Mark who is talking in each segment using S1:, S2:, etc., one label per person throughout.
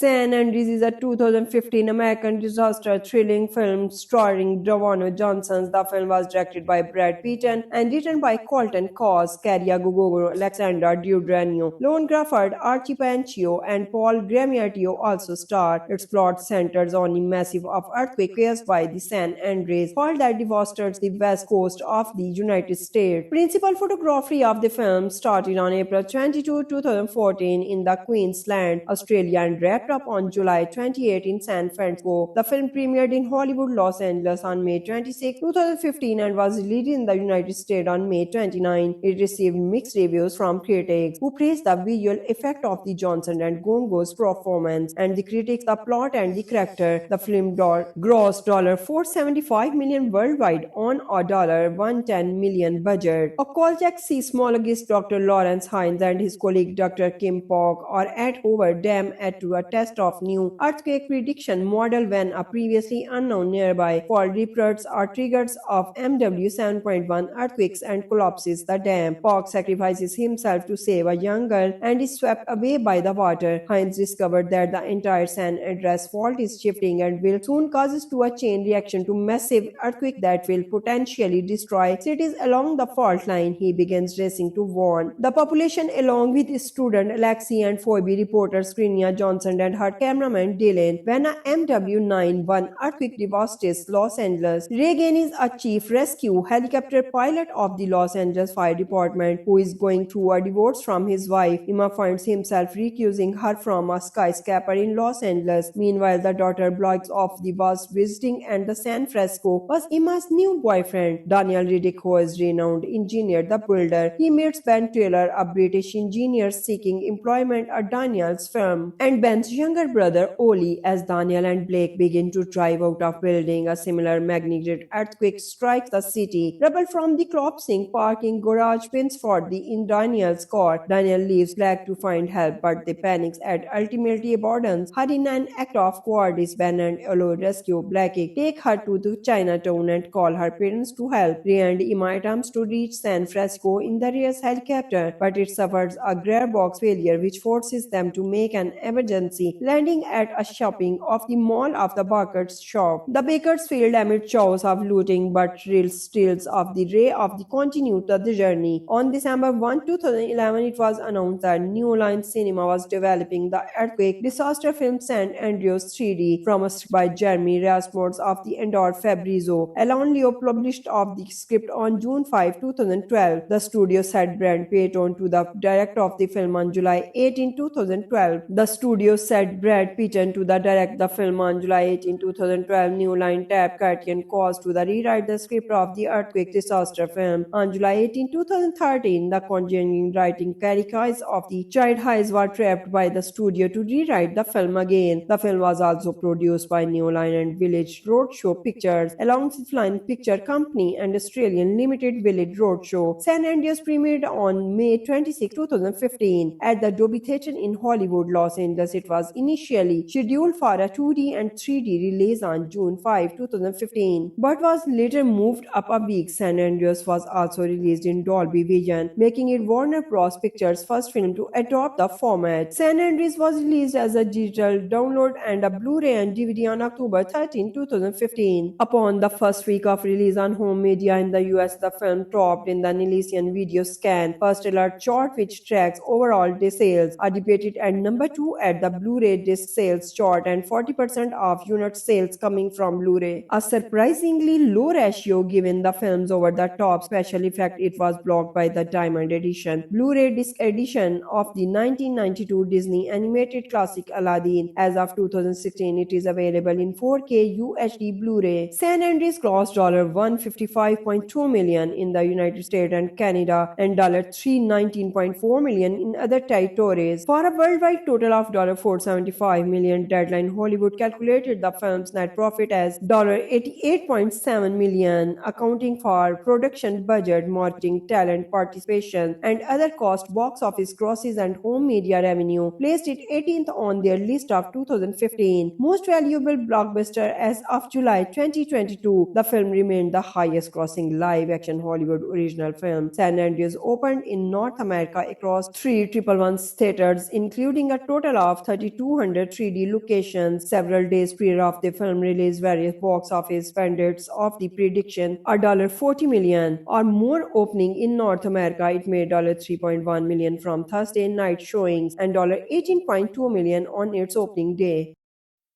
S1: San Andreas is a 2015 American disaster thrilling film starring Dwayne Johnson. The film was directed by Brad Pitt and written by Colton Cowles, Caria Gugolo, Alexander Daddario, Lone Crawford, Archie Panchio, and Paul Giamatti also star. Its plot centers on a massive earthquake caused by the San Andreas fault that devastated the west coast of the United States. Principal photography of the film started on April 22, 2014 in the Queensland, Australia and wrapped up on July 28 in San Francisco. The film premiered in Hollywood, Los Angeles on May 26, 2015 and was released in the United States on May 29. It received mixed reviews from critics who praised the visual effect of the Johnson and Gongo's performance and the critics the plot and the character. The film grossed $475 million worldwide on a $110 million budget. A Kolchak seismologist Dr. Lawrence Hines and his colleague Dr. Kim Pog are at Hoover Dam to a test of new earthquake prediction model when a previously unknown nearby fault reports are triggers of MW 7.1 earthquakes and collapses the dam. Pog sacrifices himself to save a young girl and is swept away by the water. Hines discovered that the entire San Andreas fault is shifting and will soon causes to a chain reaction to massive earthquake that will potentially destroy cities along the fault line. He begins racing to warn the population along with his student Alexi and Phoebe reporter Skrinia Johnson and her cameraman Dylan. When a MW91 earthquake devastates Los Angeles, Reagan is a chief rescue helicopter pilot of the Los Angeles Fire Department who is going through a divorce from his wife. Emma finds himself recusing her from a skyscraper in Los Angeles. Meanwhile, the daughter blogs off the bus visiting and the San Francisco was Emma's new boyfriend, Daniel Riddick, who is renowned engineer, the builder. He meets Ben Taylor, a British engineer seeking employment at Daniel's firm, and Ben's younger brother, Oli. As Daniel and Blake begin to drive out of building, a similar magnitude earthquake strikes the city. Rubble from the collapsing parking garage pins for in Daniel's car. Daniel leaves Blake to find help, but they panics and ultimately abandons her in an act of cowardice. Ben and Olo rescue Blake, take her to the Chinatown and call her parents to help. Ray and Emma attempts to reach San Francisco in the Reyes helicopter, but it suffers a gearbox failure which forces them to make an emergency landing at a shopping of the mall of the Baker's shop. The Bakersfield amid chaos of looting but steals of the Ray of the continue the journey. On December 2011, it was announced that New Line Cinema was developing the earthquake disaster film San Andreas 3D from a script by Jeremy Rasmussen of the Endor Fabrizio. Alan Leo published of the script on June 5, 2012. The studio set Brad Pitt on to the director of the film on July 18, 2012. The studio set Brad Pitt to the direct the film on July 18, 2012. New Line tapped Criterion Cause to the rewrite the script of the earthquake disaster film. On July 18, 2013, the continuing writing characters of the Child Highs were trapped by the studio to rewrite the film again. The film was also produced by New Line and Village Roadshow Pictures, alongside Line Picture Company and Australian Limited Village Roadshow. San Andreas premiered on May 26, 2015 at the Dolby Theatre in Hollywood, Los Angeles. It was was initially scheduled for a 2D and 3D release on June 5, 2015, but was later moved up a week. San Andreas was also released in Dolby Vision, making it Warner Bros. Pictures' first film to adopt the format. San Andreas was released as a digital download and a Blu-ray and DVD on October 13, 2015. Upon the first week of release on home media in the US, the film topped in the Nielsen Video Scan First Alert chart, which tracks overall disc sales, are debated at number 2 at the Blu-ray disc sales chart and 40% of unit sales coming from Blu-ray. A surprisingly low ratio given the film's over-the-top special effect. It was blocked by the Diamond Edition, Blu-ray disc edition of the 1992 Disney animated classic Aladdin. As of 2016, it is available in 4K UHD Blu-ray. San Andreas grossed $155.2 million in the United States and Canada and $319.4 million in other territories, for a worldwide total of $475 million. Deadline Hollywood calculated the film's net profit as $88.7 million, accounting for production budget, marketing, talent participation, and other costs. Box office grosses and home media revenue placed it 18th on their list of 2015 most valuable blockbuster. As of July 2022, the film remained the highest grossing live-action Hollywood original film. San Andreas opened in North America across 311 theaters, including a total of 3,200 3D locations. Several days prior of the film release, various box office pundits of the prediction a $40 million or more opening in North America. It made $3.1 million from Thursday night showings and $18.2 million on its opening day.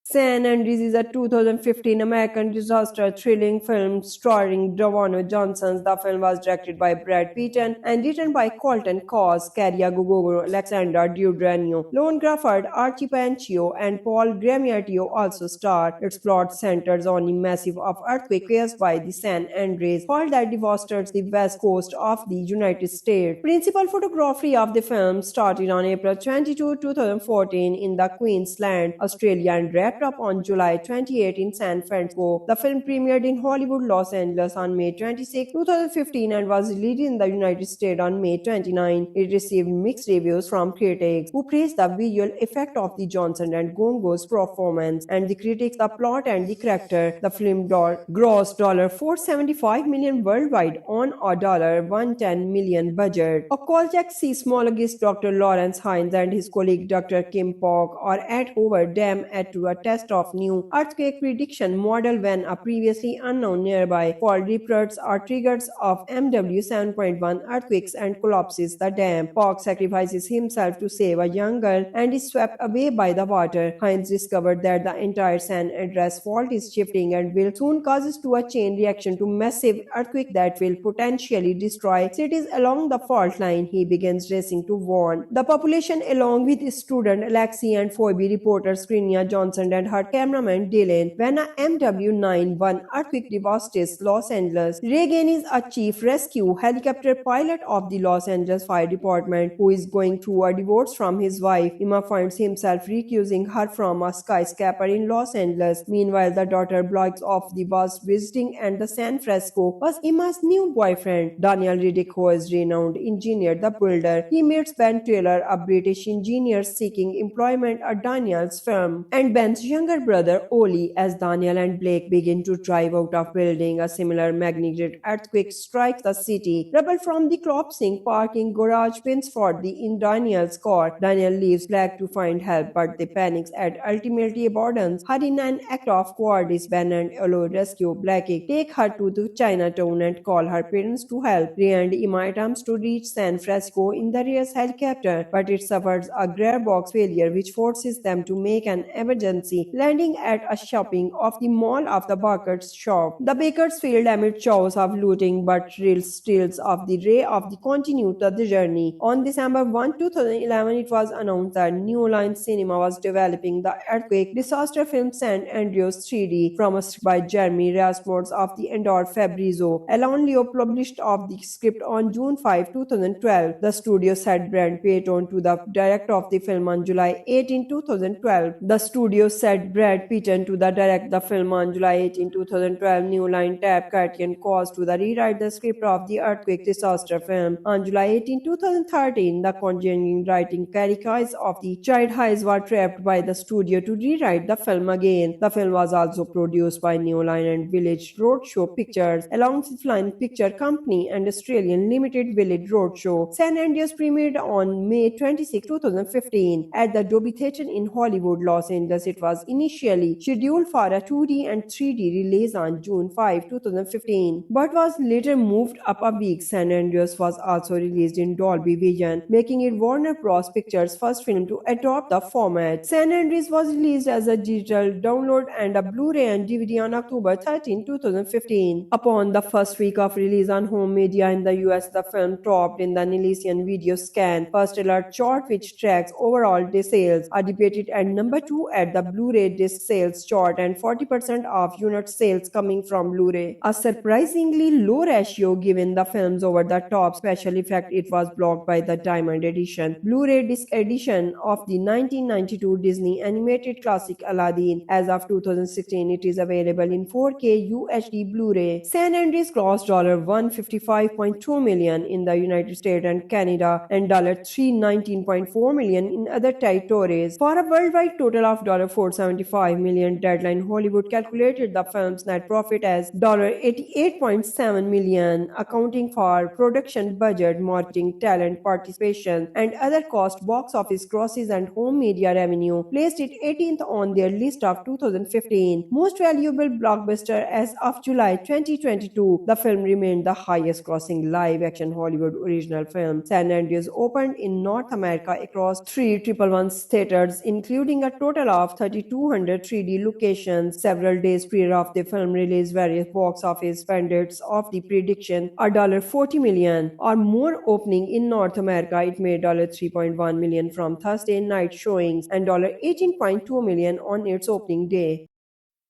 S1: San Andreas is a 2015 American disaster thrilling film starring Dwayne Johnson. The film was directed by Brad Pitt and written by Colton Cause, Caria Gugolo, Alexander Daddario, Lone Crawford, Archie Panchio, and Paul Giamatti also star. Its plot centers on a massive earthquake caused by the San Andreas fault that devastates the west coast of the United States. Principal photography of the film started on April 22, 2014 in the Queensland, Australia, and wrapped up on July 28 in San Francisco. The film premiered in Hollywood, Los Angeles on May 26, 2015 and was released in the United States on May 29. It received mixed reviews from critics, who praised the visual effect of the Johnson and Gongo's performance, and the critics the plot and the character. The film grossed $475 million worldwide on a $110 million budget. A Kolchak seismologist Dr. Lawrence Hines and his colleague Dr. Kim Pog are at Hoover Dam to a test of new earthquake prediction model when a previously unknown nearby fault reports are triggers of MW 7.1 earthquakes and collapses the dam. Pog sacrifices himself to save a young girl and is swept away by the water. Hines discovered that the entire San Andreas fault is shifting and will soon causes to a chain reaction to massive earthquake that will potentially destroy cities along the fault line. He begins racing to warn the population along with student Alexi and Phoebe reporter Skrinia Johnson and her cameraman Dylan when a MW9-1 earthquake devastates Los Angeles. Reagan is a chief rescue helicopter pilot of the Los Angeles Fire Department who is going through a divorce from his wife. Emma finds himself recusing her from a skyscraper in Los Angeles. Meanwhile, the daughter blogs off the was visiting and the San Francisco was Emma's new boyfriend, Daniel Riddick, who is renowned engineer, the builder. He meets Ben Taylor, a British engineer seeking employment at Daniel's firm, and Ben's younger brother Oli. As Daniel and Blake begin to drive out of building, a similar magnitude earthquake strikes the city. Rubble from the collapsing parking garage pins for the in Daniel's car. Daniel leaves Blake to find help, but they panics and ultimately abandons her in an act of cowardice. Ben and Olo rescue Blake, take her to the Chinatown and call her parents to help. Ray and Emma attempts to reach San Francisco in the Reyes helicopter, but it suffers a gearbox failure which forces them to make an emergency landing at a shopping of the mall of the Baker's shop. The Bakersfield amid chaos of looting but steals of the Ray of the continue to the journey. On December 2011, it was announced that New Line Cinema was developing the earthquake disaster film San Andreas 3D from a script by Jeremy Rasmussen of the Endor Fabrizio. Alan Leo published of the script on June 5, 2012. The studio sent Brad Payton to the director of the film on July 18, 2012. The studio said Brad Pitt to direct the film on July 18, 2012. New Line tapped Criterion Cause to rewrite the script of the earthquake disaster film. On July 18, 2013, the Conjuring writing Carrie Hayes of the Child Hayes were trapped by the studio to rewrite the film again. The film was also produced by New Line and Village Roadshow Pictures, alongside Flying Picture Company and Australian Limited Village Roadshow. San Andreas premiered on May 26, 2015 at the Dolby Theatre in Hollywood, Los Angeles. It was initially scheduled for a 2D and 3D release on June 5, 2015, but was later moved up a week. San Andreas was also released in Dolby Vision, making it Warner Bros. Pictures' first film to adopt the format. San Andreas was released as a digital download and a Blu-ray and DVD on October 13, 2015. Upon the first week of release on home media in the US, the film topped in the Nielsen Video Scan First Alert chart, which tracks overall disc sales, are debated at number 2 at the Blu-ray disc sales chart and 40% of unit sales coming from Blu-ray. A surprisingly low ratio given the film's over-the-top special effect. It was blocked by the Diamond Edition Blu-ray disc edition of the 1992 Disney animated classic Aladdin. As of 2016, it is available in 4K UHD Blu-ray. San Andreas grossed $155.2 million in the United States and Canada and $319.4 million in other territories, for a worldwide total of $475 million. Deadline Hollywood calculated the film's net profit as $88.7 million, accounting for production budget, marketing, talent participation, and other costs. Box office grosses and home media revenue placed it 18th on their list of 2015 most valuable blockbuster. As of July 2022, the film remained the highest grossing live action Hollywood original film. San Andreas opened in North America across 3 theaters, including a total of 3,200 3D locations. Several days prior of the film release, various box office pundits of the prediction a $40 million or more opening in North America. It made $3.1 million from Thursday night showings and $18.2 million on its opening day.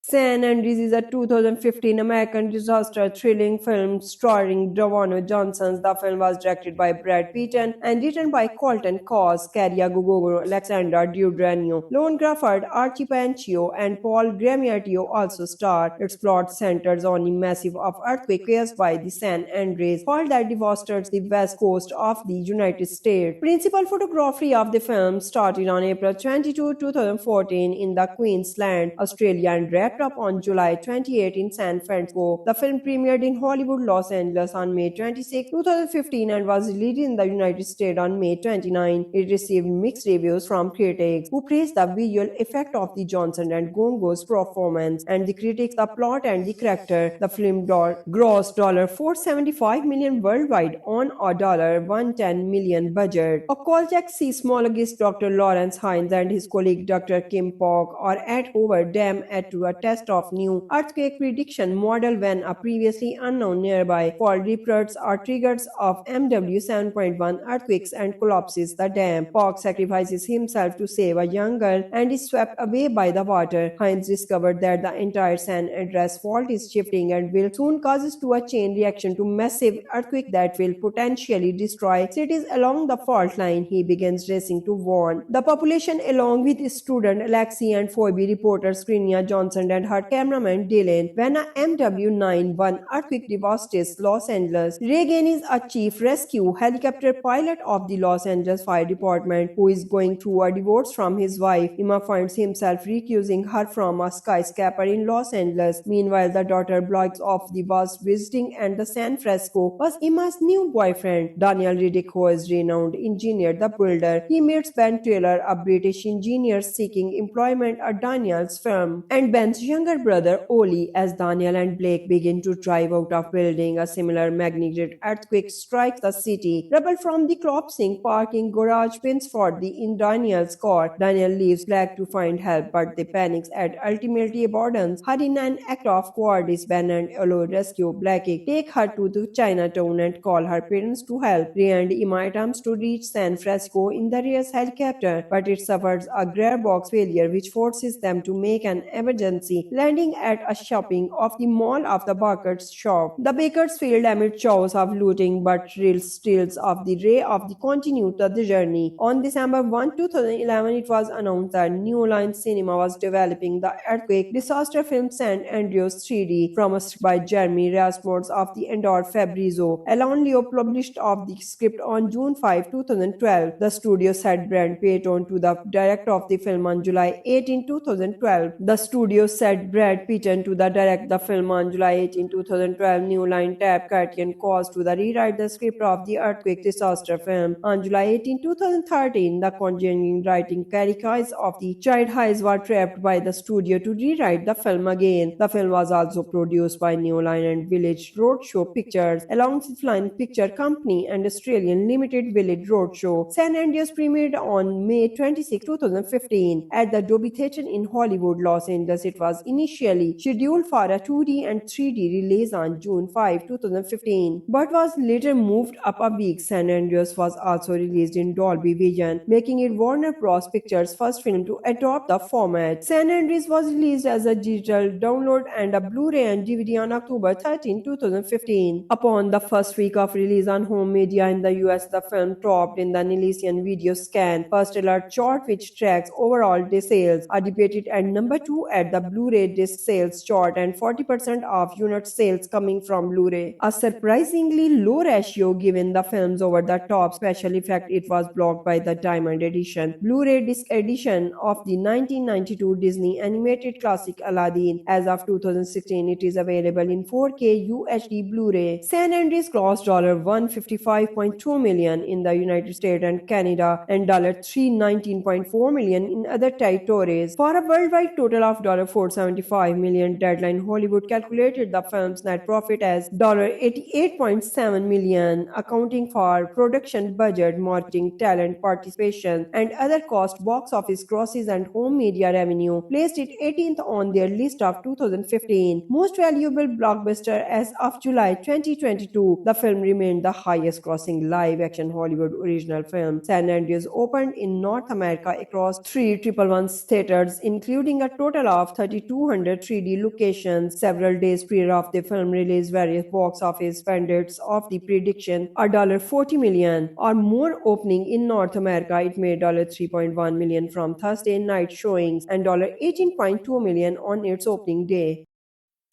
S1: San Andreas is a 2015 American disaster thrilling film starring Dwayne Johnson. The film was directed by Brad Pitt and written by Colton Cause, Caria Gugogo, Alexander Daddario, Lone Grafford, Archie Panchio, and Paul Giamatti also star. Its plot centers on a massive earthquake caused by the San Andreas fault that devastates the west coast of the United States. Principal photography of the film started on April 22, 2014 in the Queensland, Australia, and wrapped up on July 28 in San Francisco. The film premiered in Hollywood, Los Angeles on May 26, 2015 and was released in the United States on May 29. It received mixed reviews from critics, who praised the visual effect of the Johnson and Gongo's performance, and the critics the plot and the character. The film grossed $475 million worldwide on a $110 million budget. A Kolchak seismologist Dr. Lawrence Hines and his colleague Dr. Kim Pog are at Hoover Dam to a test of new earthquake prediction model when a previously unknown nearby fault reports are triggers of MW 7.1 earthquakes and collapses the dam. Pog sacrifices himself to save a young girl and is swept away by the water. Hines discovered that the entire San Andreas fault is shifting and will soon causes to a chain reaction to massive earthquake that will potentially destroy cities along the fault line. He begins racing to warn the population along with his student Alexi and Phoebe, reporter Skrinia Johnson and her cameraman Dylan. When a MW9-1 earthquake devastates Los Angeles, Reagan is a chief rescue helicopter pilot of the Los Angeles Fire Department who is going through a divorce from his wife. Emma finds himself recusing her from a skyscraper in Los Angeles. Meanwhile, the daughter blogs of the was visiting and the San Francisco was Emma's new boyfriend, Daniel Riddick, who is renowned engineer, the builder. He meets Ben Taylor, a British engineer seeking employment at Daniel's firm, and Ben's younger brother Oli. As Daniel and Blake begin to drive out of building, a similar magnitude earthquake strikes the city. Rubble from the collapsing parking garage pins for the in Daniel's car. Daniel leaves Blake to find help, but they panics and ultimately abandons her in an act of cowardice. Ben and Olo rescue Blake, take her to the Chinatown and call her parents to help. Ray and Emma attempts to reach San Francisco in the race helicopter, but it suffers a gearbox failure which forces them to make an emergency emergency, landing at a shopping of the mall of the baker's shop. The baker's field amid chaos of looting but real steals of the ray of the continued the journey. On December 1, 2011, it was announced that New Line Cinema was developing the earthquake disaster film San Andreas 3D from a script by Jeremy Rasmussen of the Endor Fabrizio. Alan Leo published of the script on June 5, 2012. The studio set Brad Payton to the director of the film on July 18, 2012. The studio set Brad Payton to the direct the film on July 18, 2012. New Line tapped Curtin Cause to the rewrite the script of the earthquake disaster film. On July 18, 2013, the Conjuring writing Carrie Kais of the Child Highs were trapped by the studio to rewrite the film again. The film was also produced by New Line and Village Roadshow Pictures, alongside Flying Picture Company and Australian Limited Village Roadshow. San Andreas premiered on May 26, 2015 at the Dolby Theatre in Hollywood, Los Angeles. It was initially scheduled for a 2D and 3D release on June 5, 2015, but was later moved up a week. San Andreas was also released in Dolby Vision, making it Warner Bros. Pictures' first film to adopt the format. San Andreas was released as a digital download and a Blu-ray and DVD on October 13, 2015. Upon the first week of release on home media in the US, the film topped in the Nielsen Video Scan First Alert chart, which tracks overall disc sales, are debated at number 2 at the Blu-ray disc sales chart and 40% of unit sales coming from Blu-ray. A surprisingly low ratio given the film's over-the-top special effect. It was blocked by the Diamond Edition Blu-ray disc edition of the 1992 Disney animated classic Aladdin. As of 2016, it is available in 4K UHD Blu-ray. San Andreas grossed $155.2 million in the United States and Canada and $319.4 million in other territories, for a worldwide total of $475 million. Deadline Hollywood calculated the film's net profit as $88.7 million, accounting for production budget, marketing, talent participation, and other costs. Box office grosses and home media revenue placed it 18th on their list of 2015 most valuable blockbuster as of July 2022. The film remained the highest grossing live action Hollywood original film. San Andreas opened in North America across 311 theaters, including a total of 3,200 3D locations. Several days prior of the film release, various box office pundits of the prediction a $40 million or more opening in North America. It made $3.1 million from Thursday night showings and $18.2 million on its opening day.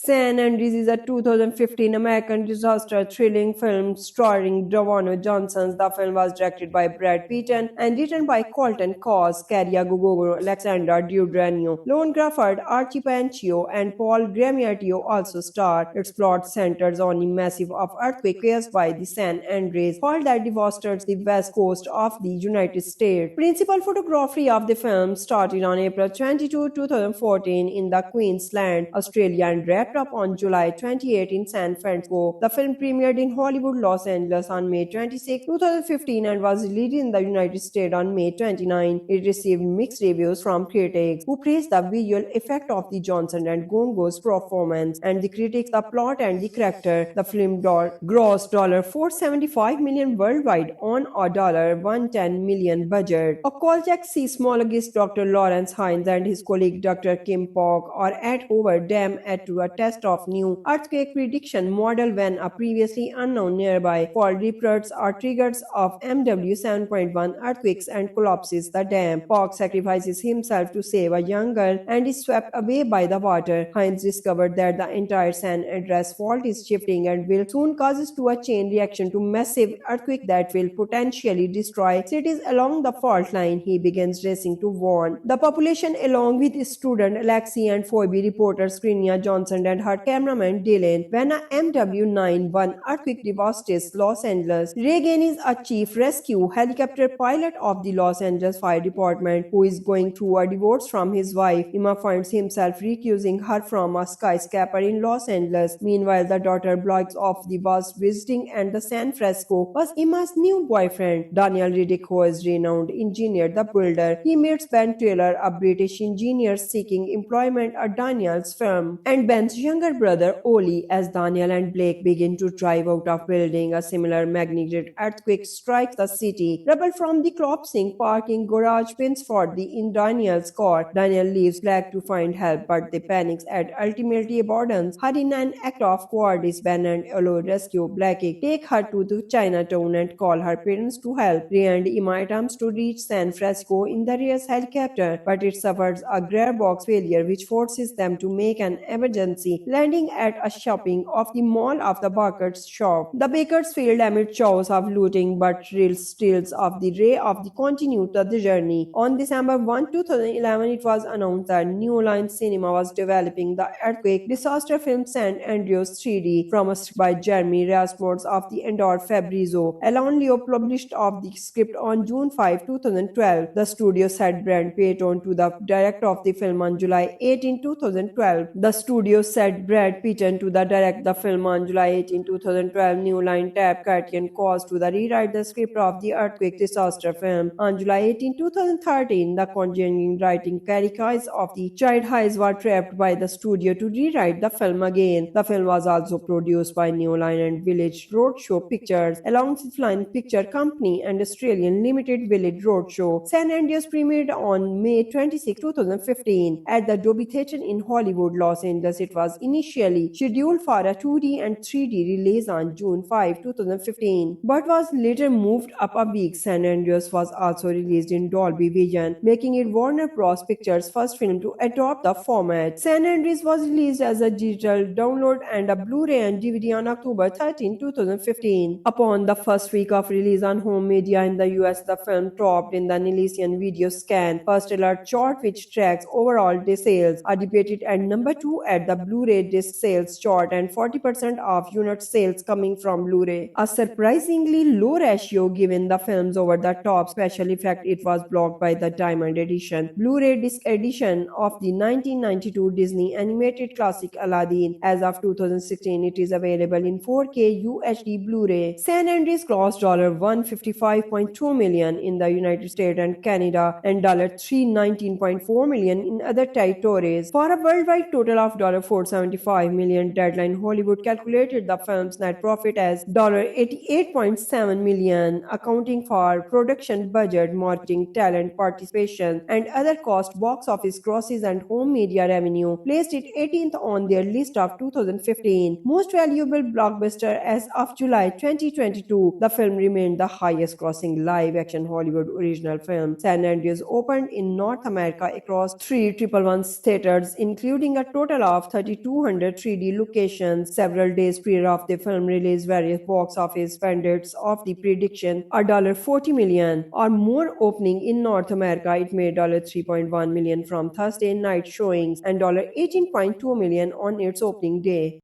S1: San Andreas is a 2015 American disaster thrilling film starring Dwayne Johnson. The film was directed by Brad Payton and written by Colton Cause, Caria Gugolo, Alexandra Daddario, Lone Crawford, Archie Panchio, and Paul Giamatti also star. Its plot centers on a massive earthquake caused by the San Andreas fault that devastated the west coast of the United States. Principal photography of the film started on April 22, 2014 in the Queensland, Australia, and wrapped up on July 28 in San Francisco. The film premiered in Hollywood, Los Angeles on May 26, 2015 and was released in the United States on May 29. It received mixed reviews from critics, who praised the visual effect of the Johnson and Gongo's performance, and the critics the plot and the character. The film grossed $475 million worldwide on a $110 million budget. A Kolchak seismologist Dr. Lawrence Hines and his colleague Dr. Kim Pog are at Hoover Dam to a test of new earthquake prediction model when a previously unknown nearby fault reports are triggers of MW 7.1 earthquakes and collapses the dam. Pog sacrifices himself to save a young girl and is swept away by the water. Hines discovered that the entire San Andreas fault is shifting and will soon causes to a chain reaction to massive earthquake that will potentially destroy cities along the fault line. He begins racing to warn the population along with his student Alexi and Phoebe, reporter Skrinia Johnson and her cameraman Dylan. When a MW9-1 earthquake devastates Los Angeles, Reagan is a chief rescue helicopter pilot of the Los Angeles Fire Department who is going through a divorce from his wife. Emma finds himself recusing her from a skyscraper in Los Angeles. Meanwhile, the daughter blogs off the bus visiting and the San Francisco was Emma's new boyfriend, Daniel Riddick, who is renowned engineer, the builder. He meets Ben Taylor, a British engineer seeking employment at Daniel's firm, and Ben Dan's younger brother Oli as Daniel and Blake begin to drive out of building. A similar magnitude earthquake strikes the city. Rubble from the collapsing parking garage pins for the in Daniel's car. Daniel leaves Blake to find help, but they panic and ultimately abandons her in an act of cowardice. Ben and Olo rescue Blake, take her to the Chinatown and call her parents to help. Ray and Emma attempts to reach San Francisco in the Reyes helicopter, but it suffers a gearbox failure which forces them to make an emergency landing at a shopping of the mall of the Barker's shop. The bakers failed amid chaos of looting, but real steals of the Ray of the continued the journey. On December 1, 2011, it was announced that New Line Cinema was developing the earthquake disaster film San Andreas 3D from a script by Jeremy Rasmussen of the Endor Fabrizio. Alan Leo published of the script on June 5, 2012. The studio set Brad Payton to the director of the film on July 18, 2012. The studio set Brad Payton to the direct the film on July 18, 2012. New Line tapped Katian Cause to the rewrite the script of the earthquake disaster film. On July 18, 2013, the conjuring writing Caricais of the Child Highs were trapped by the studio to rewrite the film again. The film was also produced by New Line and Village Roadshow Pictures, alongside Flying Picture Company and Australian Limited Village Roadshow. San Andreas premiered on May 26, 2015 at the Dolby Theatre in Hollywood, Los Angeles. It was initially scheduled for a 2D and 3D release on June 5, 2015, but was later moved up a week. San Andreas was also released in Dolby Vision, making it Warner Bros. Pictures' first film to adopt the format. San Andreas was released as a digital download and a Blu-ray and DVD on October 13, 2015. Upon the first week of release on home media in the US, the film topped in the Nielsen Video Scan First Alert chart, which tracks overall disc sales, are debated at number 2 at the Blu-ray disc sales chart and 40% of unit sales coming from Blu-ray. A surprisingly low ratio given the film's over-the-top special effect. It was blocked by the Diamond Edition Blu-ray disc edition of the 1992 Disney animated classic Aladdin. As of 2016, it is available in 4K UHD Blu-ray. San Andreas grossed $155.2 million in the United States and Canada and $319.4 million in other territories. For a worldwide total of $475 million, Deadline Hollywood calculated the film's net profit as $88.7 million, accounting for production budget, marketing, talent participation, and other costs. Box office grosses and home media revenue placed it 18th on their list of 2015 most valuable blockbuster as of July 2022. The film remained the highest grossing live action Hollywood original film. San Andreas opened in North America across 311 theaters, including a total of 3,200 3D locations. Several days prior of the film release, various box office pundits of the prediction a $40 million or more opening in North America. It made $3.1 million from Thursday night showings and $18.2 million on its opening day.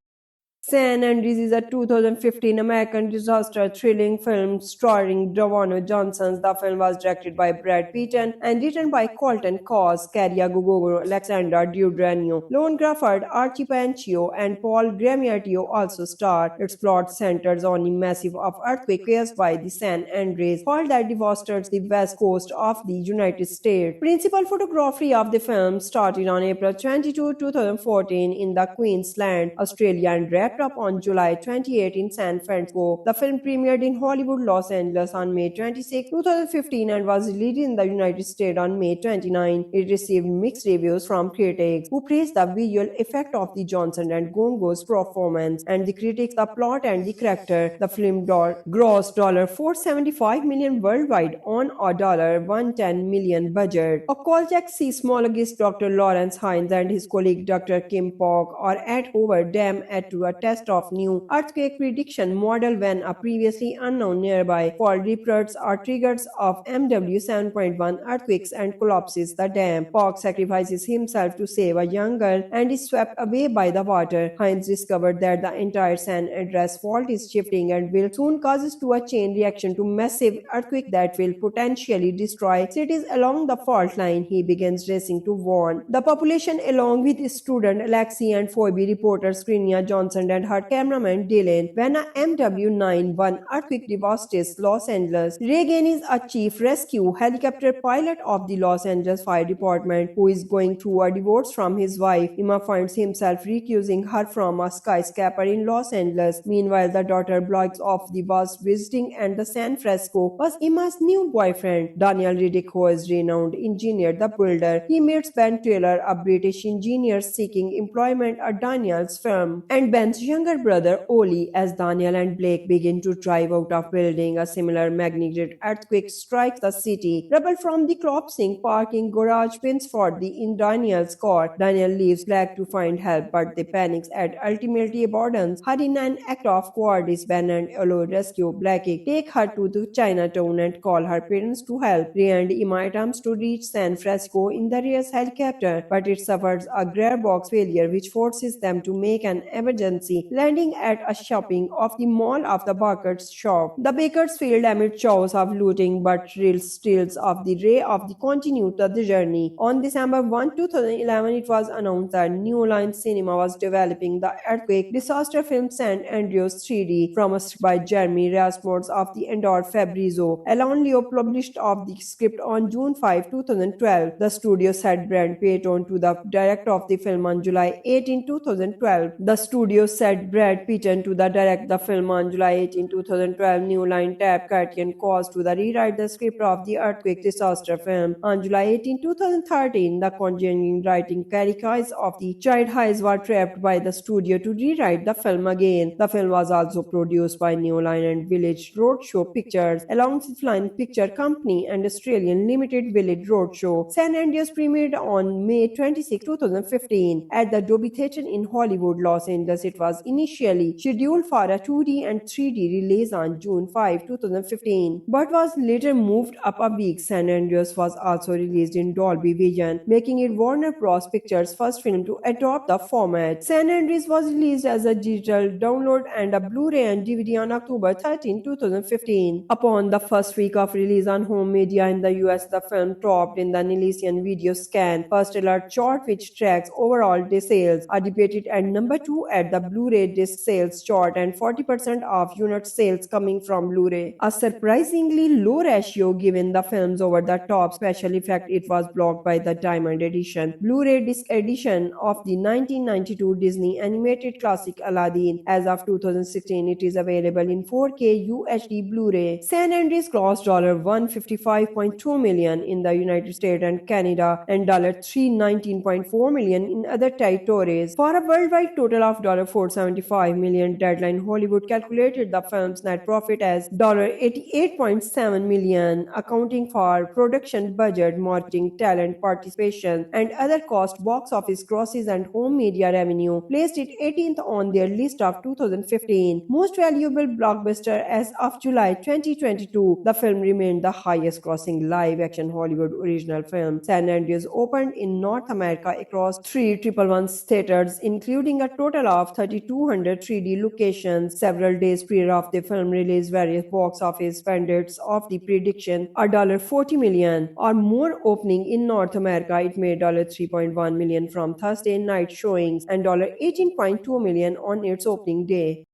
S1: San Andreas is a 2015 American disaster thrilling film starring Dwayne Johnson. The film was directed by Brad Payton and written by Colton Cause, Caria Gugoro, Alexandra Daddario, Lone Crawford, Archie Panchio, and Paul Giamatti also star. Its plot centers on a massive earthquake caused by the San Andreas fault that devastated the west coast of the United States. Principal photography of the film started on April 22, 2014 in the Queensland, Australia, and wrapped up on July 28 in San Francisco. The film premiered in Hollywood, Los Angeles on May 26, 2015 and was released in the United States on May 29. It received mixed reviews from critics who praised the visual effect of the Johnson and Gongo's performance and the critics the plot and the character. The film grossed $475 million worldwide on a $110 million budget. A Kolchak seismologist Dr. Lawrence Hines and his colleague Dr. Kim Pog are at Hoover Dam to a test of new earthquake prediction model when a previously unknown nearby fault reports are triggers of MW 7.1 earthquakes and collapses the dam. Pog sacrifices himself to save a young girl and is swept away by the water. Hines discovered that the entire San Andreas fault is shifting and will soon causes to a chain reaction to massive earthquake that will potentially destroy cities along the fault line. He begins racing to warn the population along with his student Alexi and Phoebe. Reporter Skrinia Johnson Johnson and her cameraman Dylan when a MW-9 earthquake devastates Los Angeles. Reagan is a chief rescue helicopter pilot of the Los Angeles Fire Department who is going through a divorce from his wife. Emma finds himself recusing her from a skyscraper in Los Angeles. Meanwhile, the daughter blogs off the bus visiting and the San Francisco was Emma's new boyfriend. Daniel Riddick, who is renowned engineer, the builder. He meets Ben Taylor, a British engineer seeking employment at Daniel's firm, and Ben's younger brother Oli. As Daniel and Blake begin to drive out of building, a similar magnitude earthquake strikes the city. Rubble from the collapsing parking garage pins for in Daniel's car. Daniel leaves Blake to find help, but they panic and ultimately abandons her in an act of cowardice. Ben and Olo rescue Blake, take her to the Chinatown and call her parents to help. Ray and Emma attempts to reach San Francisco in the Reyes helicopter, but it suffers a gearbox failure which forces them to make an emergency landing at a shopping of the mall of the Baker's shop. The Bakers failed amid chaos of looting, but real steals of the Ray of the continued the journey. On December 1, 2011, it was announced that New Line Cinema was developing the earthquake disaster film San Andreas 3D from a script by Jeremy Rasmussen of the Endor Fabrizio. Alan Leo published of the script on June 5, 2012. The studio set Brad Pitt to the director of the film on July 18, 2012. The studio set Brad Pitt to the direct the film on July 18, 2012. New Line tapped Curtin Cause to the rewrite the script of the earthquake disaster film. On July 18, 2013, the continuing writing Carrie Kais of the Child Highs were trapped by the studio to rewrite the film again. The film was also produced by New Line and Village Roadshow Pictures, alongside Flying Picture Company and Australian Limited Village Roadshow. San Andreas premiered on May 26, 2015 at the Dolby Theatre in Hollywood, Los Angeles. It was initially scheduled for a 2D and 3D release on June 5, 2015, but was later moved up a week. San Andreas was also released in Dolby Vision, making it Warner Bros. Pictures' first film to adopt the format. San Andreas was released as a digital download and a Blu-ray and DVD on October 13, 2015. Upon the first week of release on home media in the US, the film topped in the Nielsen Video Scan First Alert chart, which tracks overall disc sales, are debated at number 2 at the Blu-ray disc sales chart and 40% of unit sales coming from Blu-ray. A surprisingly low ratio given the film's over-the-top special effect. It was blocked by the Diamond Edition Blu-ray disc edition of the 1992 Disney animated classic Aladdin. As of 2016, it is available in 4K UHD Blu-ray. San Andreas grossed $155.2 million in the United States and Canada and $319.4 million in other territories, for a worldwide total of $475 million. Deadline Hollywood calculated the film's net profit as $88.7 million, accounting for production budget, marketing, talent participation, and other costs. Box office grosses and home media revenue placed it 18th on their list of 2015 most valuable blockbuster as of July 2022. The film remained the highest grossing live-action Hollywood original film. San Andreas opened in North America across 3 theaters, including a total of 3,200 3D locations. Several days prior of the film release, various box office pundits of the prediction a $40 million or more opening in North America. It made $3.1 million from Thursday night showings and $18.2 million on its opening day.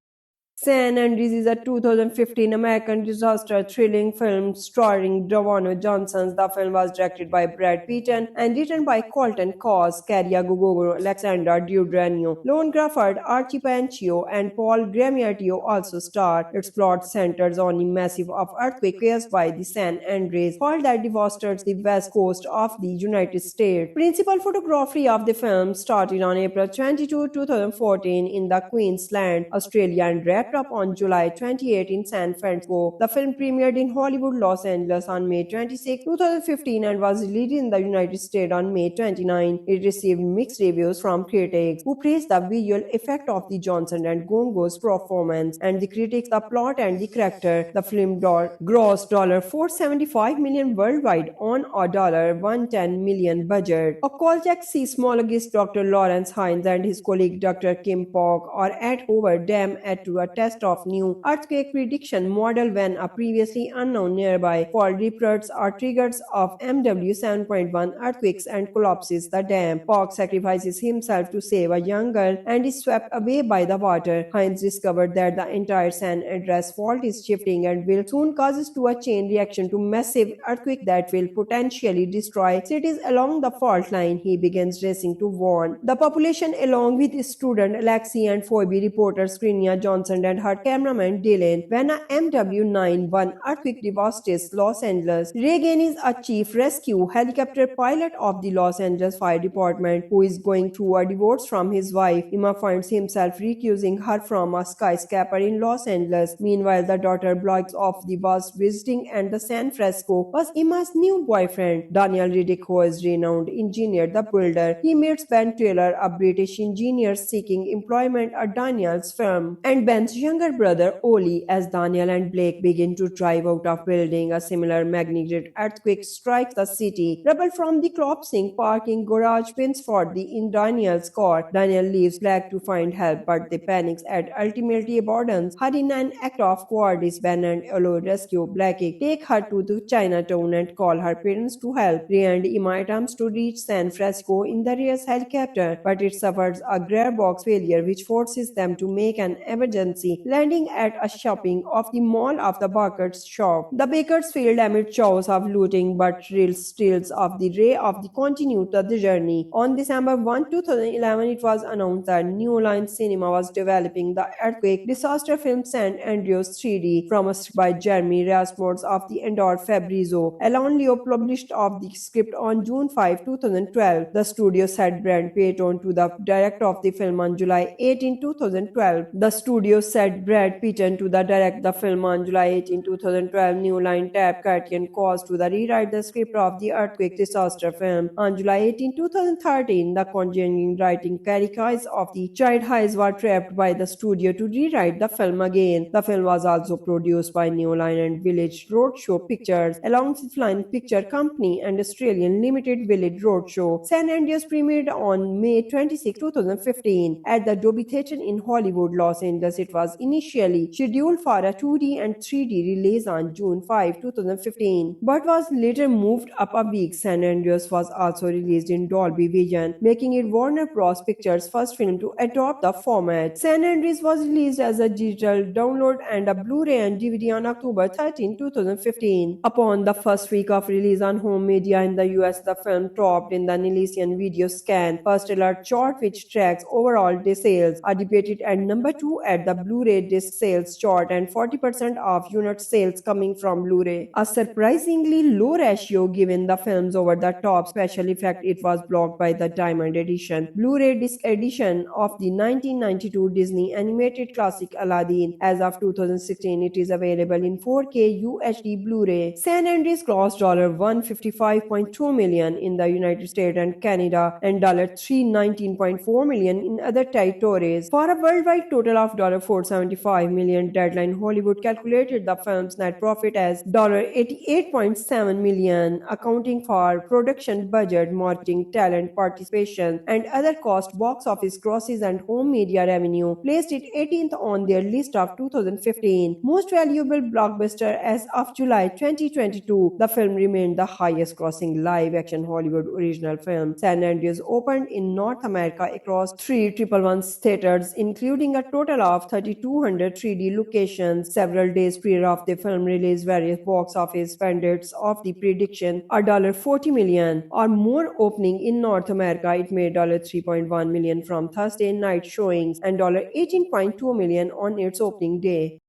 S1: San Andreas is a 2015 American disaster thrilling film starring Dwayne Johnson. The film was directed by Brad Pitt and written by Colton Cause, Carrie Gugino, Alexandra Daddario, Lone Crawford, Archie Panchio, and Paul Giamatti also star. Its plot centers on a massive earthquake caused by the San Andreas fault that devastates the west coast of the United States. Principal photography of the film started on April 22, 2014 in the Queensland, Australia, and wrapped up on July 28 in San Francisco. The film premiered in Hollywood, Los Angeles on May 26, 2015 and was released in the United States on May 29. It received mixed reviews from critics, who praised the visual effect of the Johnson and Gongo's performance, and the critics the plot and the character. The film grossed $475 million worldwide on a $110 million budget. Occultech seismologist Dr. Lawrence Hines and his colleague Dr. Kim Pog are at Hoover Dam to test of new earthquake prediction model when a previously unknown nearby fault reports are triggers of MW 7.1 earthquakes and collapses the dam. Park sacrifices himself to save a young girl and is swept away by the water. Hines discovered that the entire San Andreas fault is shifting and will soon causes to a chain reaction to massive earthquake that will potentially destroy cities along the fault line. He begins racing to warn the population along with his student Alexi and Phoebe, reporter Skrinia Johnson and her cameraman Dylan. When a MW9-1 earthquake devastates Los Angeles, Reagan is a chief rescue helicopter pilot of the Los Angeles Fire Department who is going through a divorce from his wife. Emma finds himself recusing her from a skyscraper in Los Angeles. Meanwhile, the daughter blogs off the bus visiting and the San Francisco was Emma's new boyfriend. Daniel Riddick, who is renowned engineer, the builder. He meets Ben Taylor, a British engineer seeking employment at Daniel's firm, and Ben's younger brother Oli. As Daniel and Blake begin to drive out of building, a similar magnitude earthquake strikes the city. Rubble from the collapsing parking garage pins for in Daniel's car. Daniel leaves Blake to find help, but they panics and ultimately abandons her in an act of cowardice. Ben and Olo rescue Blake, take her to the Chinatown and call her parents to help. Ray and Emma attempts to reach San Francisco in the Reyes helicopter, but it suffers a gearbox failure which forces them to make an emergency landing at a shopping of the mall of the Baker's shop. The Bakersfield amid chaos of looting but steals of the Ray of the continue the journey. On December 1, 2011, it was announced that New Line Cinema was developing the earthquake disaster film San Andreas 3D from a script by Jeremy Rasmussen of the Endor Fabrizio. Alan Leo published of the script on June 5, 2012. The studio set Brad Payton to the director of the film on July 18, 2012. The studio set Brad Payton to the direct the film on July 18, 2012. New Line tapped Curtin Cause to the rewrite the script of the earthquake disaster film. On July 18, 2013, the continuing writing Carrie Kais of the Child Highs were trapped by the studio to rewrite the film again. The film was also produced by New Line and Village Roadshow Pictures, alongside Flying Picture Company and Australian Limited Village Roadshow. San Andreas premiered on May 26, 2015 at the Dolby Theatre in Hollywood, Los Angeles. It was initially scheduled for a 2D and 3D release on June 5, 2015, but was later moved up a week. San Andreas was also released in Dolby Vision, making it Warner Bros. Pictures' first film to adopt the format. San Andreas was released as a digital download and a Blu-ray and DVD on October 13, 2015. Upon the first week of release on home media in the US, the film topped in the Nielsen Video Scan First Alert chart, which tracks overall disc sales, are debated at number 2 at the Blu-ray disc sales chart and 40% of unit sales coming from Blu-ray. A surprisingly low ratio given the film's over-the-top special effect. It was blocked by the Diamond Edition Blu-ray disc edition of the 1992 Disney animated classic Aladdin. As of 2016, it is available in 4K UHD Blu-ray. San Andreas grossed $155.2 million in the United States and Canada and $319.4 million in other territories for a worldwide total of $475 million. Deadline Hollywood calculated the film's net profit as $88.7 million, accounting for production budget, marketing, talent participation, and other costs. Box office grosses and home media revenue placed it 18th on their list of 2015 most valuable blockbuster as of July 2022. The film remained the highest grossing live-action Hollywood original film. San Andreas opened in North America across 311 theaters, including a total of 3,200 3D locations. Several days prior of the film release, various box office pundits of the prediction are $40 million or more opening in North America. It made $3.1 million from Thursday night showings and $18.2 million on its opening day.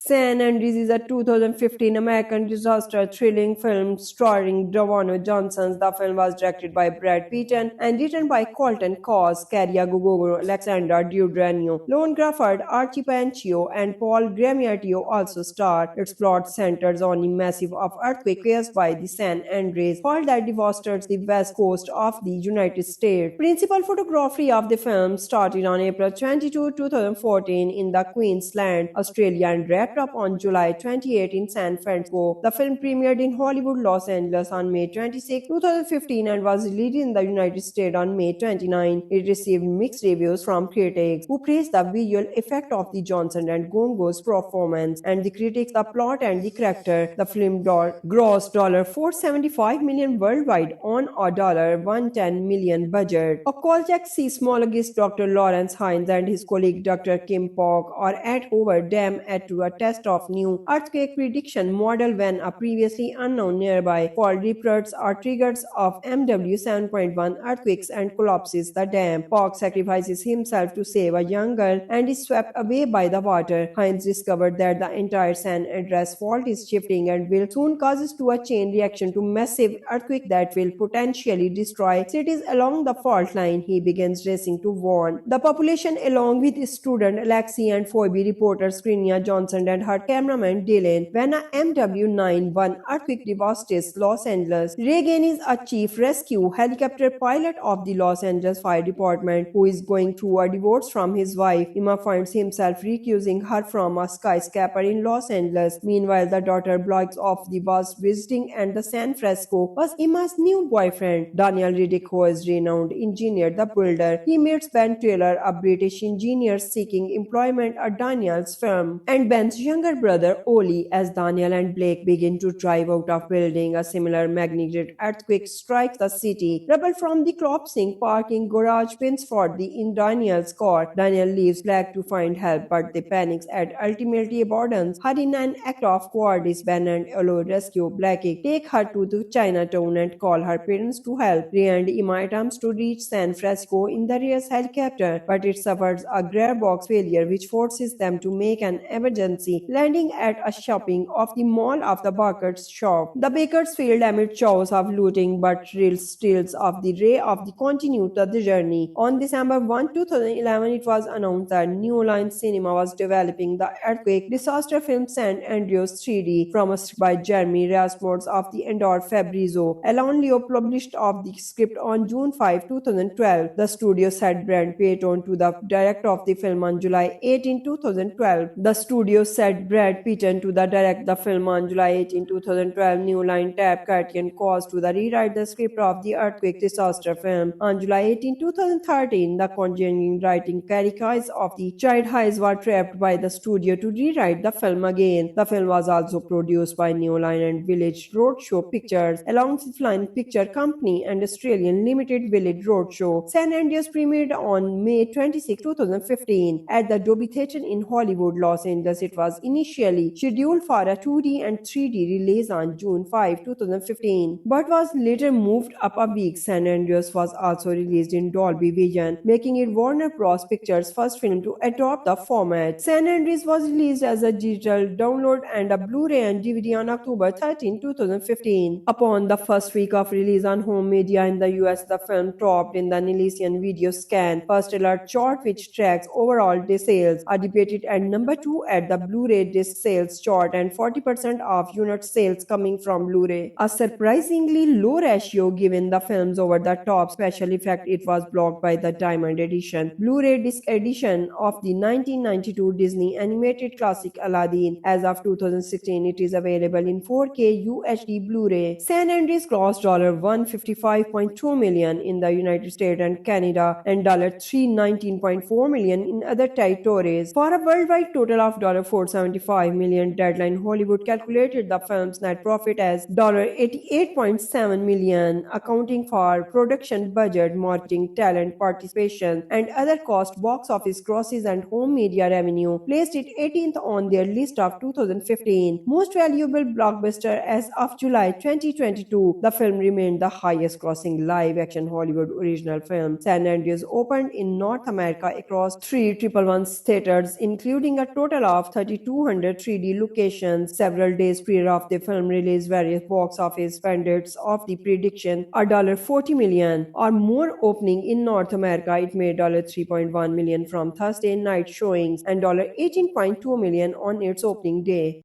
S1: San Andreas is a 2015 American disaster thrilling film starring Dwayne Johnson. The film was directed by Brad Payton and written by Colton Cause, Caria Gugogo, Alexander Dudranio, Lone Crawford, Archie Panchio, and Paul Gramiatio also star. Its plot centers on a massive earthquake caused by the San Andreas fault that devastates the west coast of the United States. Principal photography of the film started on April 22, 2014 in the Queensland, Australia, and wrapped up on July 28 in San Francisco. The film premiered in Hollywood, Los Angeles on May 26, 2015 and was released in the United States on May 29. It received mixed reviews from critics who praised the visual effect of the Johnson and Gongo's performance and the critics the plot and the character. The film grossed $475 million worldwide on a $110 million budget. A Kolchak seismologist Dr. Lawrence Hines and his colleague Dr. Kim Pog are at Hoover Dam to a test of new earthquake prediction model when a previously unknown nearby fault reports are triggers of MW 7.1 earthquakes and collapses the dam. Pog sacrifices himself to save a young girl and is swept away by the water. Hines discovered that the entire San Andreas fault is shifting and will soon causes to a chain reaction to massive earthquake that will potentially destroy cities along the fault line. He begins racing to warn the population along with his student Alexi and Phoebe reporter Skrinia Johnson and her cameraman Dylan. When a MW9-1 earthquake devastates Los Angeles, Reagan is a chief rescue helicopter pilot of the Los Angeles Fire Department who is going through a divorce from his wife. Emma finds himself recusing her from a skyscraper in Los Angeles. Meanwhile, the daughter blogs off the bus visiting and the San Francisco was Emma's new boyfriend. Daniel Riddick, who is renowned engineer, the builder. He meets Ben Taylor, a British engineer seeking employment at Daniel's firm, and Ben's younger brother Oli. As Daniel and Blake begin to drive out of building, a similar magnitude earthquake strikes the city. Rubble from the collapsing parking garage pins for the in Daniel's car. Daniel leaves Blake to find help, but they panics and ultimately abandons her in an act of cowardice. Ben and Olo rescue Blake, take her to the Chinatown and call her parents to help. Ray and Emma attempts to reach San Francisco in the Reyes helicopter, but it suffers a gearbox failure which forces them to make an emergency landing at a shopping of the mall of the Baker's shop. The Bakersfield amid chaos of looting but steals of the ray of the continue to the journey. On December 1, 2011, it was announced that New Line Cinema was developing the earthquake disaster film San Andreas 3D from a script by Jeremy Rasmussen of the Endor Fabrizio. Alan Leo published of the script on June 5, 2012. The studio set Brad Pitt to the director of the film on July 18, 2012. The studio set Brad Pitt to the direct the film on July 18, 2012. New Line tapped Criterion Cause to the rewrite the script of the earthquake disaster film. On July 18, 2013, the conjuring writing Carrie Kais of the Child Highs were trapped by the studio to rewrite the film again. The film was also produced by New Line and Village Roadshow Pictures, alongside Line Picture Company and Australian Limited Village Roadshow. San Andreas premiered on May 26, 2015 at the Dolby Theatre in Hollywood, Los Angeles. It was initially scheduled for a 2D and 3D release on June 5, 2015, but was later moved up a week. San Andreas was also released in Dolby Vision, making it Warner Bros. Pictures' first film to adopt the format. San Andreas was released as a digital download and a Blu-ray and DVD on October 13, 2015. Upon the first week of release on home media in the US, the film topped in the Nielsen Video Scan First Alert chart, which tracks overall disc sales, are debated at number 2 at the Blu-ray disc sales chart and 40% of unit sales coming from Blu-ray. A surprisingly low ratio given the film's over-the-top special effect. It was blocked by the Diamond Edition Blu-ray disc edition of the 1992 Disney animated classic Aladdin. As of 2016, it is available in 4K UHD Blu-ray. San Andreas grossed $155.2 million in the United States and Canada and $319.4 million in other territories for a worldwide total of $475 million. Deadline Hollywood calculated the film's net profit as $88.7 million, accounting for production budget, marketing, talent participation, and other costs. Box office grosses and home media revenue placed it 18th on their list of 2015 most valuable blockbuster as of July 2022. The film remained the highest grossing live action Hollywood original film. San Andreas opened in North America across 3 theaters, including a total of 3,200 3D locations. Several days prior of the film release, various box office pundits of the prediction are $40 million or more opening in North America. It made $3.1 million from Thursday night showings and $18.2 million on its opening day.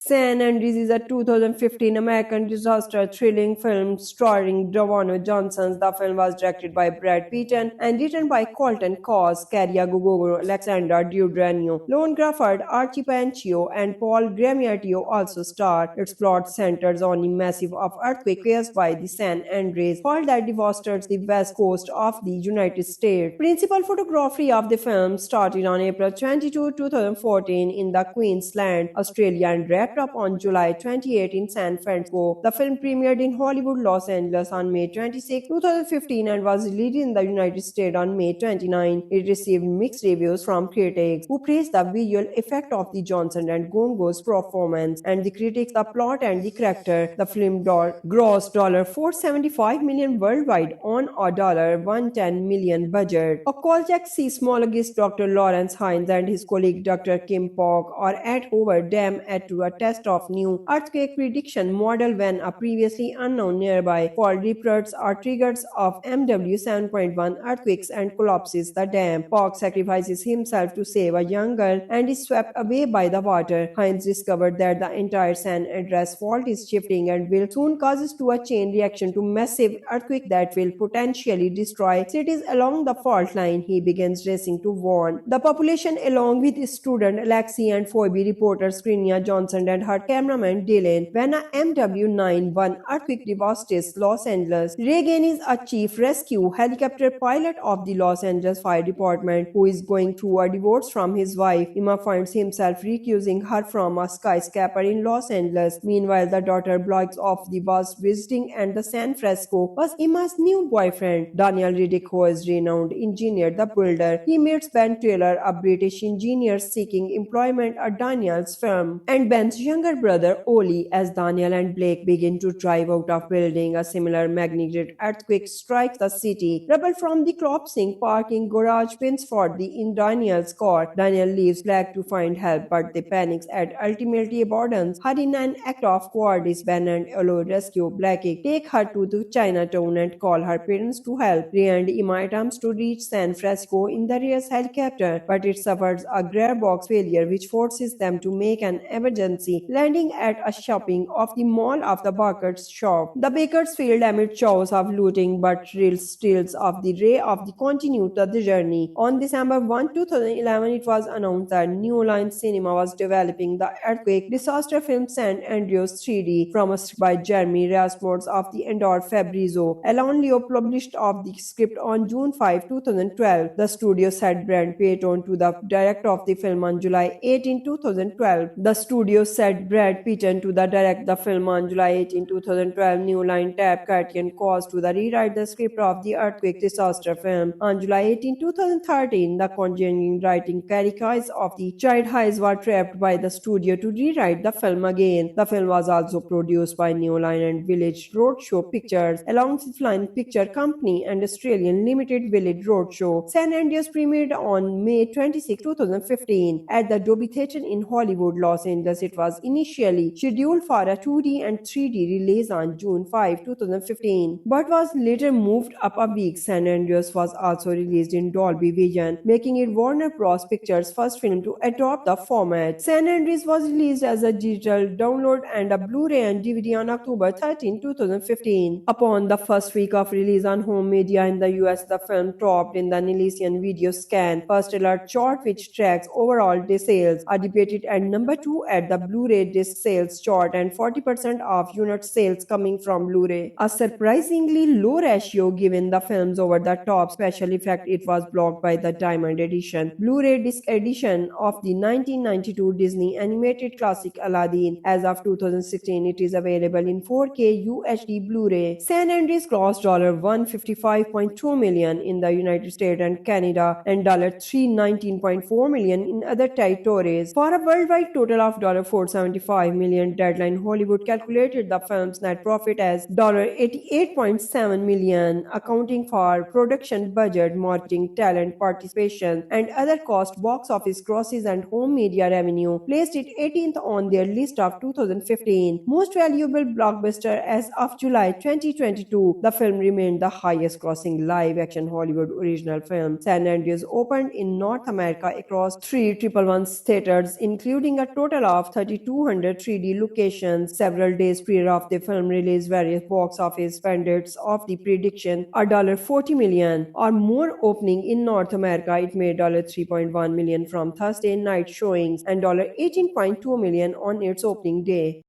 S1: San Andreas is a 2015 American disaster thrilling film starring Dwayne Johnson. The film was directed by Brad Pitt and written by Colton Cause, Caria Gugolo, Alexandra Daddario, Lone Crawford, Archie Panchio, and Paul Giamatti also star. Its plot centers on a massive earthquake caused by the San Andreas fault that devastates the west coast of the United States. Principal photography of the film started on April 22, 2014 in the Queensland, Australia and wrapped up on July 28 in San Francisco. The film premiered in Hollywood, Los Angeles on May 26, 2015 and was released in the United States on May 29. It received mixed reviews from critics who praised the visual effect of the Johnson and Gongo's performance and the critics the plot and the character. The film grossed $475 million worldwide on a $110 million budget. A Kolchak seismologist Dr. Lawrence Hines and his colleague Dr. Kim Pog are at Hoover Dam to a test of new earthquake prediction model when a previously unknown nearby fault reports are triggers of MW 7.1 earthquakes and collapses the dam. Pog sacrifices himself to save a young girl and is swept away by the water. Hines discovered that the entire San Andreas fault is shifting and will soon causes to a chain reaction to massive earthquake that will potentially destroy cities along the fault line. He begins racing to warn the population along with student Alexi and Phoebe reporter Skrinia Johnson and her cameraman Dylan. When a MW91 earthquake devastates Los Angeles, Reagan is a chief rescue helicopter pilot of the Los Angeles Fire Department who is going through a divorce from his wife. Emma finds himself recusing her from a skyscraper in Los Angeles. Meanwhile, the daughter blogs off the bus visiting and the San Francisco was Emma's new boyfriend. Daniel Riddick, who is renowned engineer, the builder. He meets Ben Taylor, a British engineer seeking employment at Daniel's firm, and Ben's younger brother Oli. As Daniel and Blake begin to drive out of building, a similar magnitude earthquake strikes the city. Rubble from the collapsing parking garage pins for the in Daniel's car. Daniel leaves Blake to find help, but they panics and ultimately abandons her in an act of cowardice. Ben and Olo rescue Blake, take her to the Chinatown and call her parents to help. Ray and Emma attempts to reach San Francisco in the Reyes helicopter, but it suffers a gearbox failure which forces them to make an emergency landing at a shopping of the mall of the Baker's shop. The Bakersfield amid shows of looting but real stills of the ray of the continued the journey. On December 2011, it was announced that New Line Cinema was developing the earthquake disaster film San Andreas 3D from a script by Jeremy Rasmussen of the Endor Fabrizio. Alan Leo published of the script on June 5, 2012. The studio set Brad Pitt on to the director of the film on July 18, 2012. The studio set Brad Pitt to the direct the film on July 18, 2012. New Line tapped Criterion Cause to the rewrite the script of the earthquake disaster film. On July 18, 2013, the continuing writing caricatures of the Child Highs were trapped by the studio to rewrite the film again. The film was also produced by New Line and Village Roadshow Pictures, alongside Flying Picture Company and Australian Limited Village Roadshow. San Andreas premiered on May 26, 2015 at the Dolby Theatre in Hollywood, Los Angeles. It was initially scheduled for a 2D and 3D release on June 5, 2015, but was later moved up a week. San Andreas was also released in Dolby Vision, making it Warner Bros. Pictures' first film to adopt the format. San Andreas was released as a digital download and a Blu-ray and DVD on October 13, 2015. Upon the first week of release on home media in the US, the film topped in the Nielsen Video Scan First Alert chart, which tracks overall disc sales, are debated at number 2 at the Blu-ray disc sales chart and 40% of unit sales coming from Blu-ray. A surprisingly low ratio given the film's over-the-top special effect. It was blocked by the Diamond Edition Blu-ray disc edition of the 1992 Disney animated classic Aladdin. As of 2016, it is available in 4K UHD Blu-ray. San Andreas grossed $155.2 million in the United States and Canada and $319.4 million in other territories for a worldwide total of $475 million. Deadline Hollywood calculated the film's net profit as $88.7 million, accounting for production budget, marketing, talent participation, and other costs. Box office grosses and home media revenue placed it 18th on their list of 2015 most valuable blockbuster as of July 2022. The film remained the highest grossing live action Hollywood original film. San Andreas opened in North America across 3 111 theaters, including a total of 30 3,200 3D locations. Several days prior of the film release, various box office pundits of the prediction a $40 million or more opening in North America. It made $3.1 million from Thursday night showings and $18.2 million on its opening day.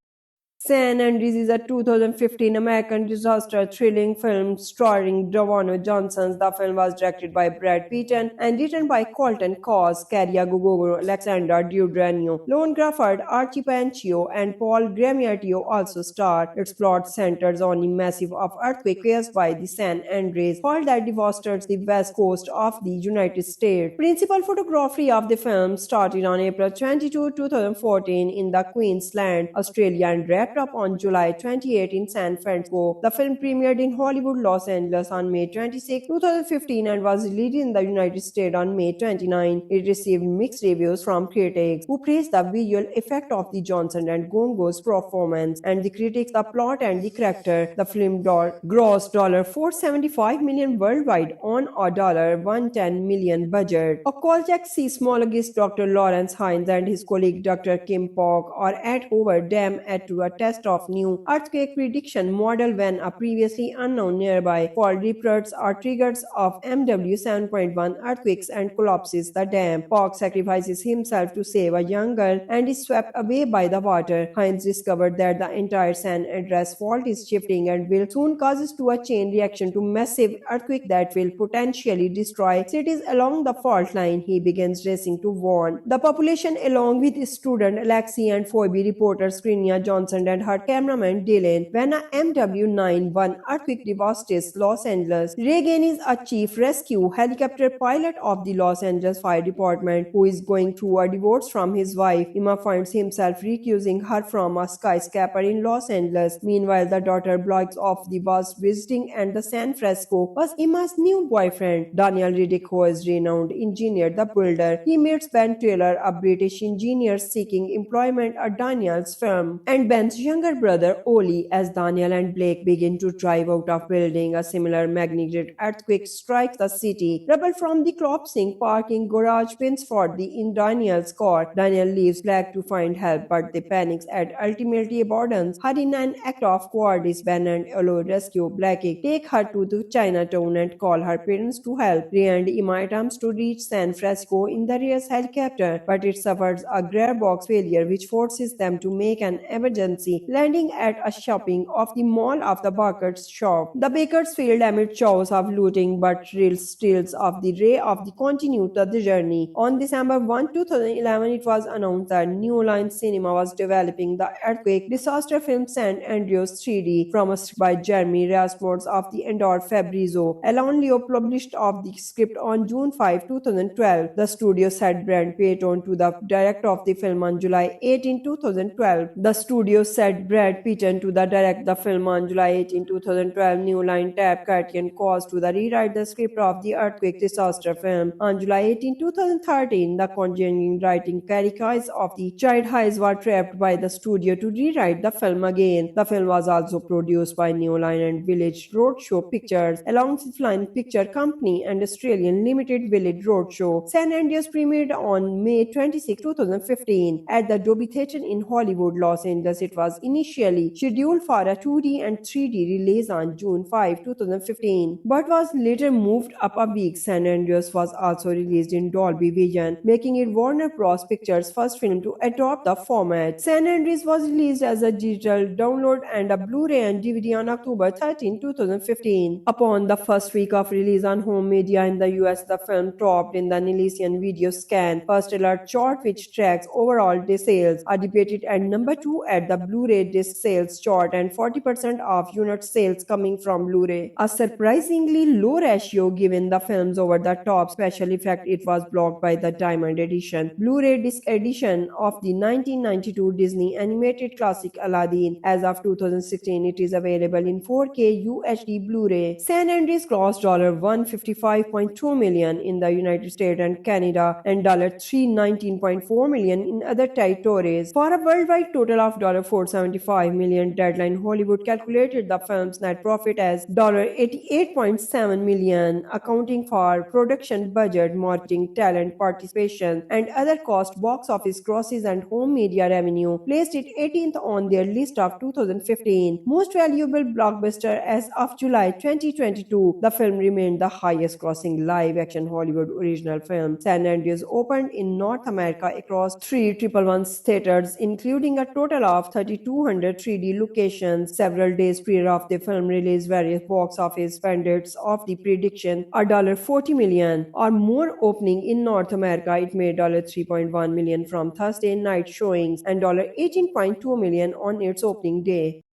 S1: San Andreas is a 2015 American disaster thrilling film starring Dwayne Johnson. The film was directed by Brad Pitt and written by Colton Cause, Caria Gugolo, Alexander Daddario, Lone Grafford, Archie Panchio, and Paul Giamatti also starred. Its plot centers on a massive earthquake caused by the San Andreas fault that devastates the west coast of the United States. Principal photography of the film started on April 22, 2014 in the Queensland, Australia, and wrapped up on July 28 in San Francisco. The film premiered in Hollywood, Los Angeles on May 26, 2015 and was released in the United States on May 29. It received mixed reviews from critics who praised the visual effect of the Johnson and Gongo's performance and the critics the plot and the character. The film grossed $475 million worldwide on a $110 million budget. A Kolchak seismologist Dr. Lawrence Hines and his colleague Dr. Kim Pog are at Hoover Dam to a test of new earthquake prediction model when a previously unknown nearby fault reports are triggers of MW 7.1 earthquakes and collapses the dam. Pog sacrifices himself to save a young girl and is swept away by the water. Hines discovered that the entire San Andreas fault is shifting and will soon causes to a chain reaction to massive earthquake that will potentially destroy cities along the fault line. He begins racing to warn the population along with his student Alexi and Phoebe, reporter Skrinia Johnson and her cameraman Dylan. When a MW9-1 earthquake devastates Los Angeles, Reagan is a chief rescue helicopter pilot of the Los Angeles Fire Department who is going through a divorce from his wife. Emma finds himself recusing her from a skyscraper in Los Angeles. Meanwhile, the daughter blogs off the bus visiting and the San Francisco was Emma's new boyfriend, Daniel Riddick, who is renowned engineer, the builder. He meets Ben Taylor, a British engineer seeking employment at Daniel's firm, and Ben's younger brother, Oli. As Daniel and Blake begin to drive out of building, a similar magnitude earthquake strikes the city. Rubble from the collapsing parking garage pins for in Daniel's car. Daniel leaves Blake to find help, but they panics and ultimately abandons her in an act of cowardice. Ben and Olo rescue Blake, take her to the Chinatown and call her parents to help. Ray and Emma attempts to reach San Francisco in the Reyes helicopter, but it suffers a gearbox failure which forces them to make an emergency landing at a shopping of the mall of the Baker's shop. The Bakersfield amid shows of looting but real stills of the ray of the continue to the journey. On December 1, 2011, it was announced that New Line Cinema was developing the earthquake disaster film San Andreas 3D from a script by Jeremy Rasmussen of the Endor Fabrizio. Alan Leo published of the script on June 5, 2012. The studio set Brad Pitt on to the director of the film on July 18, 2012. The studio set Brad Pitt to the direct the film on July 18, 2012. New Line tapped Curtin Cause to the rewrite the script of the earthquake disaster film. On July 18, 2013, the conjuring writing characters of the Child Hayes were trapped by the studio to rewrite the film again. The film was also produced by New Line and Village Roadshow Pictures, alongside Flying Picture Company and Australian Limited Village Roadshow. San Andreas premiered on May 26, 2015 at the Dolby Theatre in Hollywood, Los Angeles. It was initially scheduled for a 2D and 3D release on June 5, 2015, but was later moved up a week. San Andreas was also released in Dolby Vision, making it Warner Bros. Pictures' first film to adopt the format. San Andreas was released as a digital download and a Blu-ray and DVD on October 13, 2015. Upon the first week of release on home media in the US, the film topped in the Nielsen Video Scan First Alert chart, which tracks overall disc sales, are debated at number 2 at the Blu-ray disc sales chart and 40% of unit sales coming from Blu-ray. A surprisingly low ratio given the film's over-the-top special effect. It was blocked by the Diamond Edition Blu-ray disc edition of the 1992 Disney animated classic Aladdin. As of 2016, it is available in 4K UHD Blu-ray. San Andreas grossed $155.2 million in the United States and Canada and $319.4 million in other territories for a worldwide total of $4 $475 million. Deadline Hollywood calculated the film's net profit as $88.7 million, accounting for production budget, marketing, talent participation, and other costs. Box office grosses and home media revenue placed it 18th on their list of 2015 most valuable blockbuster as of July 2022. The film remained the highest grossing live action Hollywood original film. San Andreas opened in North America across three 111 theaters, including a total of 3,200 3D locations. Several days prior of the film release, various box office pundits of the prediction a $40 million or more opening in North America. It made $3.1 million from Thursday night showings and $18.2 million on its opening day.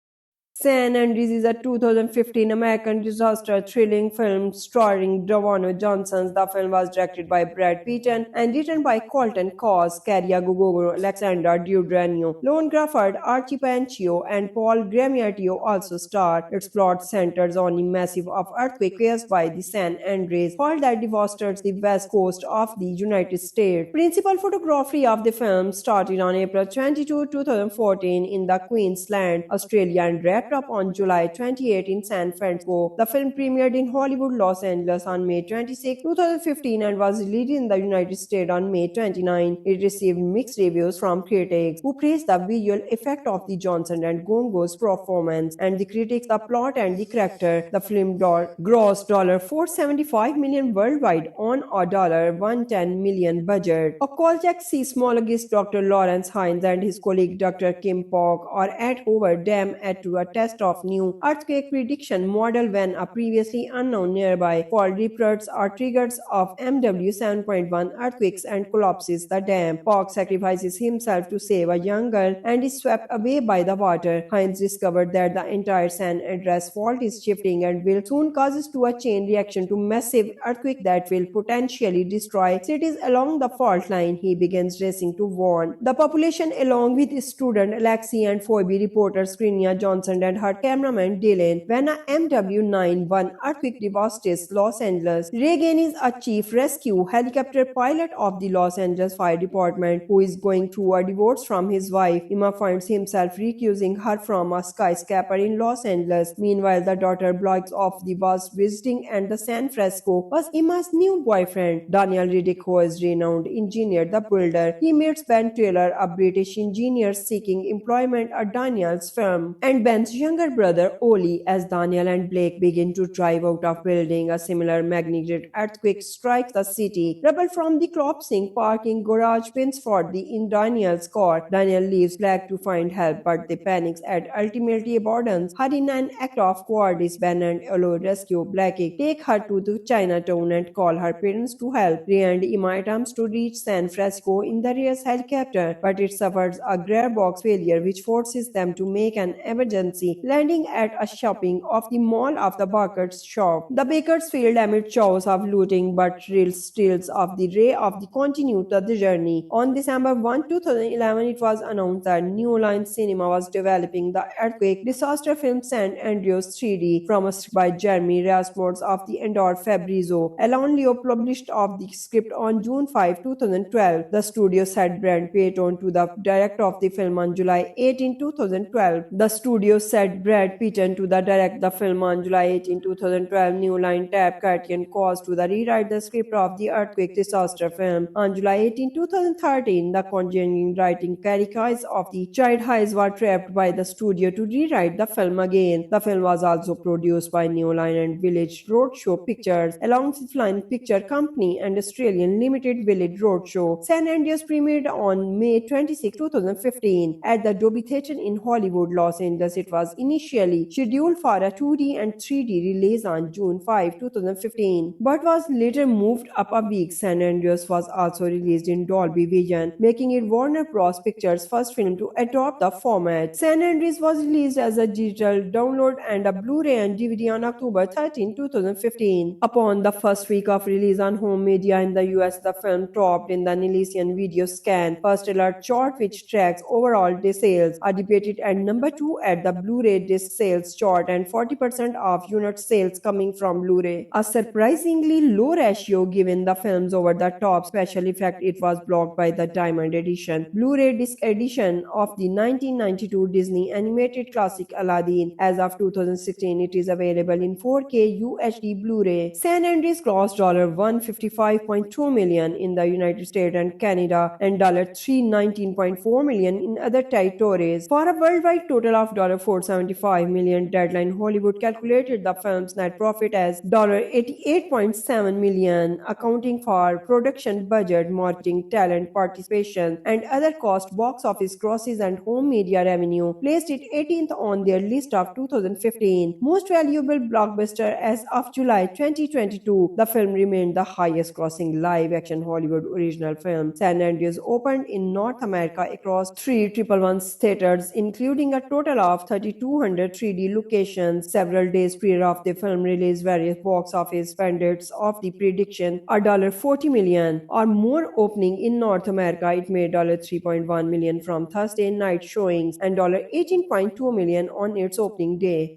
S1: San Andreas is a 2015 American disaster thrilling film starring Dwayne Johnson. The film was directed by Brad Pitt and written by Colton Cause, Caria Gugolo, Alexandra Daddario, Lone Crawford, Archie Panchio, and Paul Giamatti also starred. Its plot centers on a massive earthquake caused by the San Andreas fault that devastated the west coast of the United States. Principal photography of the film started on April 22, 2014 in the Queensland, Australia, and wrapped up on July 28 in San Francisco. The film premiered in Hollywood, Los Angeles on May 26, 2015 and was released in the United States on May 29. It received mixed reviews from critics who praised the visual effect of the Johnson and Gongo's performance and the critics the plot and the character. The film grossed $475 million worldwide on a $110 million budget. A Kolchak seismologist Dr. Lawrence Hines and his colleague Dr. Kim Pog are at Hoover Dam to a test of new earthquake prediction model when a previously unknown nearby fault reports are triggers of MW 7.1 earthquakes and collapses the dam. Pog sacrifices himself to save a young girl and is swept away by the water. Hines discovered that the entire San Andreas fault is shifting and will soon causes to a chain reaction to massive earthquake that will potentially destroy cities along the fault line. He begins racing to warn the population along with his student Alexi and Phoebe, reporter Skrinia Johnson and her cameraman Dylan. When a MW9-1 earthquake devastates Los Angeles, Reagan is a chief rescue helicopter pilot of the Los Angeles Fire Department who is going through a divorce from his wife. Emma finds himself recusing her from a skyscraper in Los Angeles. Meanwhile, the daughter blogs off the bus visiting and the San Francisco was Emma's new boyfriend, Daniel Riddick, who is renowned engineer, the builder. He meets Ben Taylor, a British engineer seeking employment at Daniel's firm, and Ben's younger brother, Oli. As Daniel and Blake begin to drive out of building, a similar magnitude earthquake strikes the city. Rubble from the collapsing parking garage pins for the in Daniel's car. Daniel leaves Blake to find help, but they panic and ultimately abandons her in an act of cowardice. Ben and Olo rescue Blake, take her to the Chinatown and call her parents to help. Ray and Emma attempts to reach San Francisco in the Reyes helicopter, but it suffers a gearbox failure which forces them to make an emergency landing at a shopping of the mall of the Baker's shop. The Bakersfield amid chaos of looting but real steals of the Ray of the continue to the journey. On December 1, 2011, it was announced that New Line Cinema was developing the earthquake disaster film San Andreas 3D from a script by Jeremy Rasmussen of the Endor Fabrizio. Alan Leo published of the script on June 5, 2012. The studio set Brad Pitt on to the director of the film on July 18, 2012. The studio set Brad Pitt to the direct the film on July 18, 2012. New Line tapped Curtin Cause to the rewrite the script of the earthquake disaster film. On July 18, 2013, the conjuring writing caricature of the Child Hayes were trapped by the studio to rewrite the film again. The film was also produced by New Line and Village Roadshow Pictures, alongside Flying Picture Company and Australian Limited Village Roadshow. San Andreas premiered on May 26, 2015 at the Dolby Theatre in Hollywood, Los Angeles. It was initially scheduled for a 2D and 3D release on June 5, 2015, but was later moved up a week. San Andreas was also released in Dolby Vision, making it Warner Bros. Pictures' first film to adopt the format. San Andreas was released as a digital download and a Blu-ray and DVD on October 13, 2015. Upon the first week of release on home media in the US, the film topped in the Nielsen Video Scan First Alert chart, which tracks overall day sales, are debated at number 2 at the Blu-ray disc sales chart and 40% of unit sales coming from Blu-ray. A surprisingly low ratio given the film's over-the-top special effect. It was blocked by the Diamond Edition Blu-ray disc edition of the 1992 Disney animated classic Aladdin. As of 2016, it is available in 4K UHD Blu-ray. San Andreas grossed $155.2 million in the United States and Canada and $319.4 million in other territories. For a worldwide total of $475 million, Deadline Hollywood calculated the film's net profit as $88.7 million, accounting for production budget, marketing, talent participation, and other costs. Box office grosses and home media revenue placed it 18th on their list of 2015 most valuable blockbuster as of July 2022. The film remained the highest grossing live action Hollywood original film. San Andreas opened in North America across 311 theaters, including a total of 3,200 3D locations. Several days prior of the film release, various box office pundits of the prediction $40 million or more opening in North America. It made $3.1 million from Thursday night showings and $18.2 million on its opening day.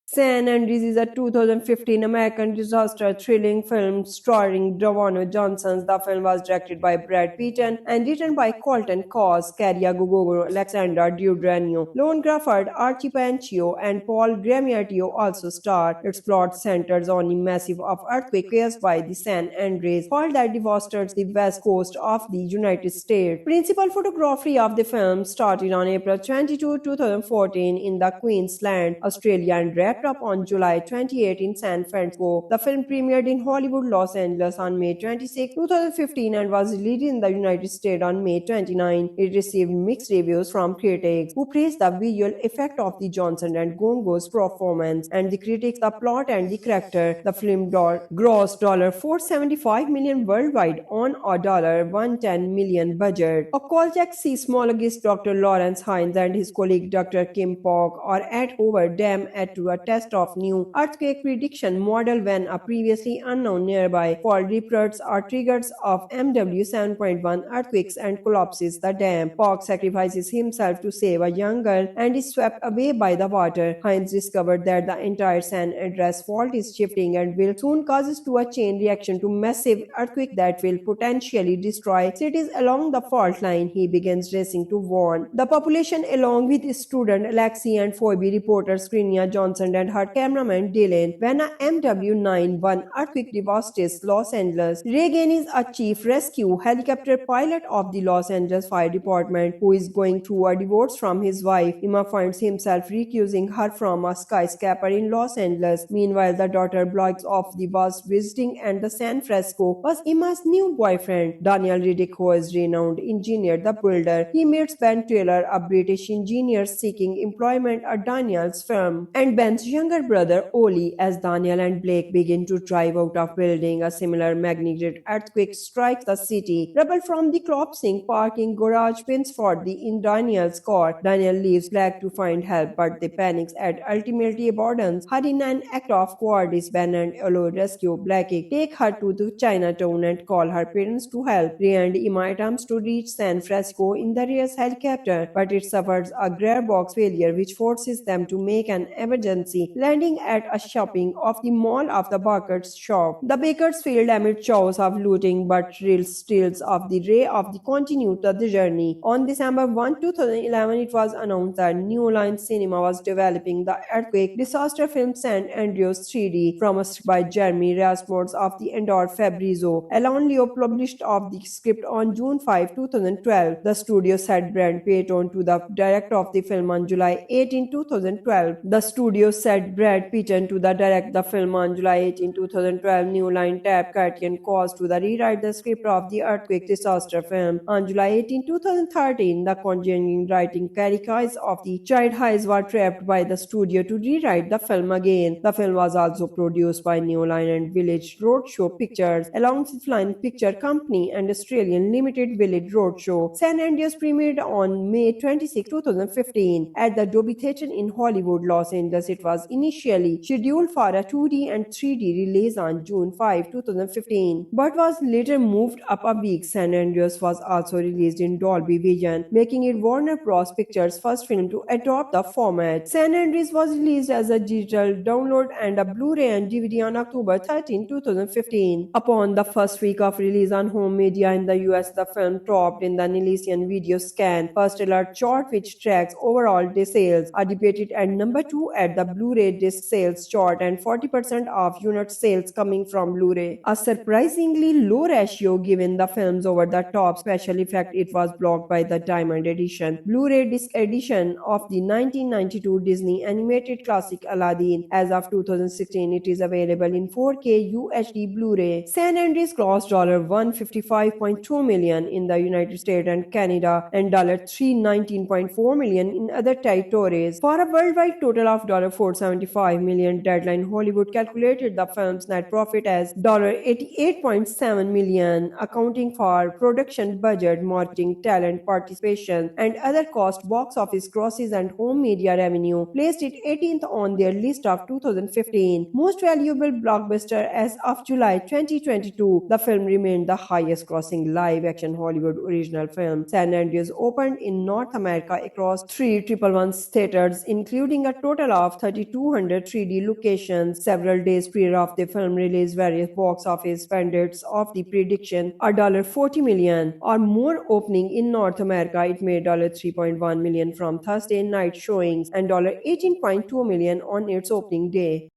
S1: San Andreas is a 2015 American disaster thrilling film starring Dwayne Johnson. The film was directed by Brad Pitt and written by Colton Cause, Caria Gugolo, Alexandra Daddario, Lone Crawford, Archie Panchio, and Paul Giamatti also star. Its plot centers on a massive earthquake caused by the San Andreas fault that devastated the west coast of the United States. Principal photography of the film started on April 22, 2014 in the Queensland, Australia, and wrapped up on July 28 in San Francisco. The film premiered in Hollywood, Los Angeles on May 26, 2015 and was released in the United States on May 29. It received mixed reviews from critics, who praised the visual effect of the Johnson and Gongo's performance, and the critics the plot and the character. The film grossed $475 million worldwide on a $110 million budget. A Kolchak seismologist Dr. Lawrence Hines and his colleague Dr. Kim Pog are at Hoover Dam to a test of new earthquake prediction model when a previously unknown nearby fault reports are triggers of MW 7.1 earthquakes and collapses the dam. Pog sacrifices himself to save a young girl and is swept away by the water. Hines discovered that the entire San Andreas fault is shifting and will soon causes to a chain reaction to massive earthquake that will potentially destroy cities along the fault line. He begins racing to warn the population along with his student Alexi and Phoebe reporter Skrinia Johnson and her cameraman Dylan. When a MW9-1 earthquake devastates Los Angeles, Reagan is a chief rescue helicopter pilot of the Los Angeles Fire Department who is going through a divorce from his wife. Emma finds himself recusing her from a skyscraper in Los Angeles. Meanwhile, the daughter blogs off the was visiting and the San Francisco was Emma's new boyfriend. Daniel Riddick, who is renowned engineer, the builder. He meets Ben Taylor, a British engineer seeking employment at Daniel's firm, and Ben's younger brother Oli. As Daniel and Blake begin to drive out of building, a similar magnitude earthquake strikes the city. Rubble from the collapsing parking garage pins for in Daniel's car. Daniel leaves Blake to find help, but they panics and ultimately abandons her in an act of cowardice. Ben and Olo rescue Blake, take her to the Chinatown and call her parents to help. Ray and Emma attempts to reach San Francisco in the Reyes helicopter, but it suffers a gearbox failure which forces them to make an emergency landing at a shopping of the mall of the Baker's shop. The Bakers failed amid chaos of looting, but real steals of the Ray of the continued the journey. On December 1, 2011, it was announced that New Line Cinema was developing the earthquake disaster film San Andreas 3D from a script by Jeremy Rasmussen of the Endor Fabrizio. Alan Leo published of the script on June 5, 2012. The studio set Brad Pitt on to the director of the film on July 18, 2012. The studio set Brad Pitt to the direct the film on July 18, 2012. New Line tapped Curtin Cause to the rewrite the script of the earthquake disaster film. On July 18, 2013, the continuing writing Carrie Kais of the Child Highs were trapped by the studio to rewrite the film again. The film was also produced by New Line and Village Roadshow Pictures, along with Flying Picture Company and Australian Limited Village Roadshow. San Andreas premiered on May 26, 2015 at the Dolby Theatre in Hollywood, Los Angeles. It was was initially scheduled for a 2D and 3D release on June 5, 2015, but was later moved up a week. San Andreas was also released in Dolby Vision, making it Warner Bros. Pictures' first film to adopt the format. San Andreas was released as a digital download and a Blu-ray and DVD on October 13, 2015. Upon the first week of release on home media in the US, the film topped in the Nielsen Video Scan First Alert chart, which tracks overall disc sales, are debated at number 2 at the Blu-ray disc sales chart and 40% of unit sales coming from Blu-ray. A surprisingly low ratio given the film's over-the-top special effect. It was blocked by the Diamond Edition, Blu-ray disc edition of the 1992 Disney animated classic Aladdin. As of 2016, it is available in 4K UHD Blu-ray. San Andreas grossed $155.2 million in the United States and Canada and $319.4 million in other territories, for a worldwide total of $475 million. Deadline Hollywood calculated the film's net profit as $88.7 million, accounting for production budget, marketing, talent participation, and other costs. Box office grosses and home media revenue placed it 18th on their list of 2015 most valuable blockbuster. As of July 2022, the film remained the highest grossing live-action Hollywood original film. San Andreas opened in North America across 3 theaters, including a total of 3,200 3D locations. Several days prior of the film release, various box office pundits of the prediction a $40 million or more opening in North America. It made $3.1 million from Thursday night showings and $18.2 million on its opening day.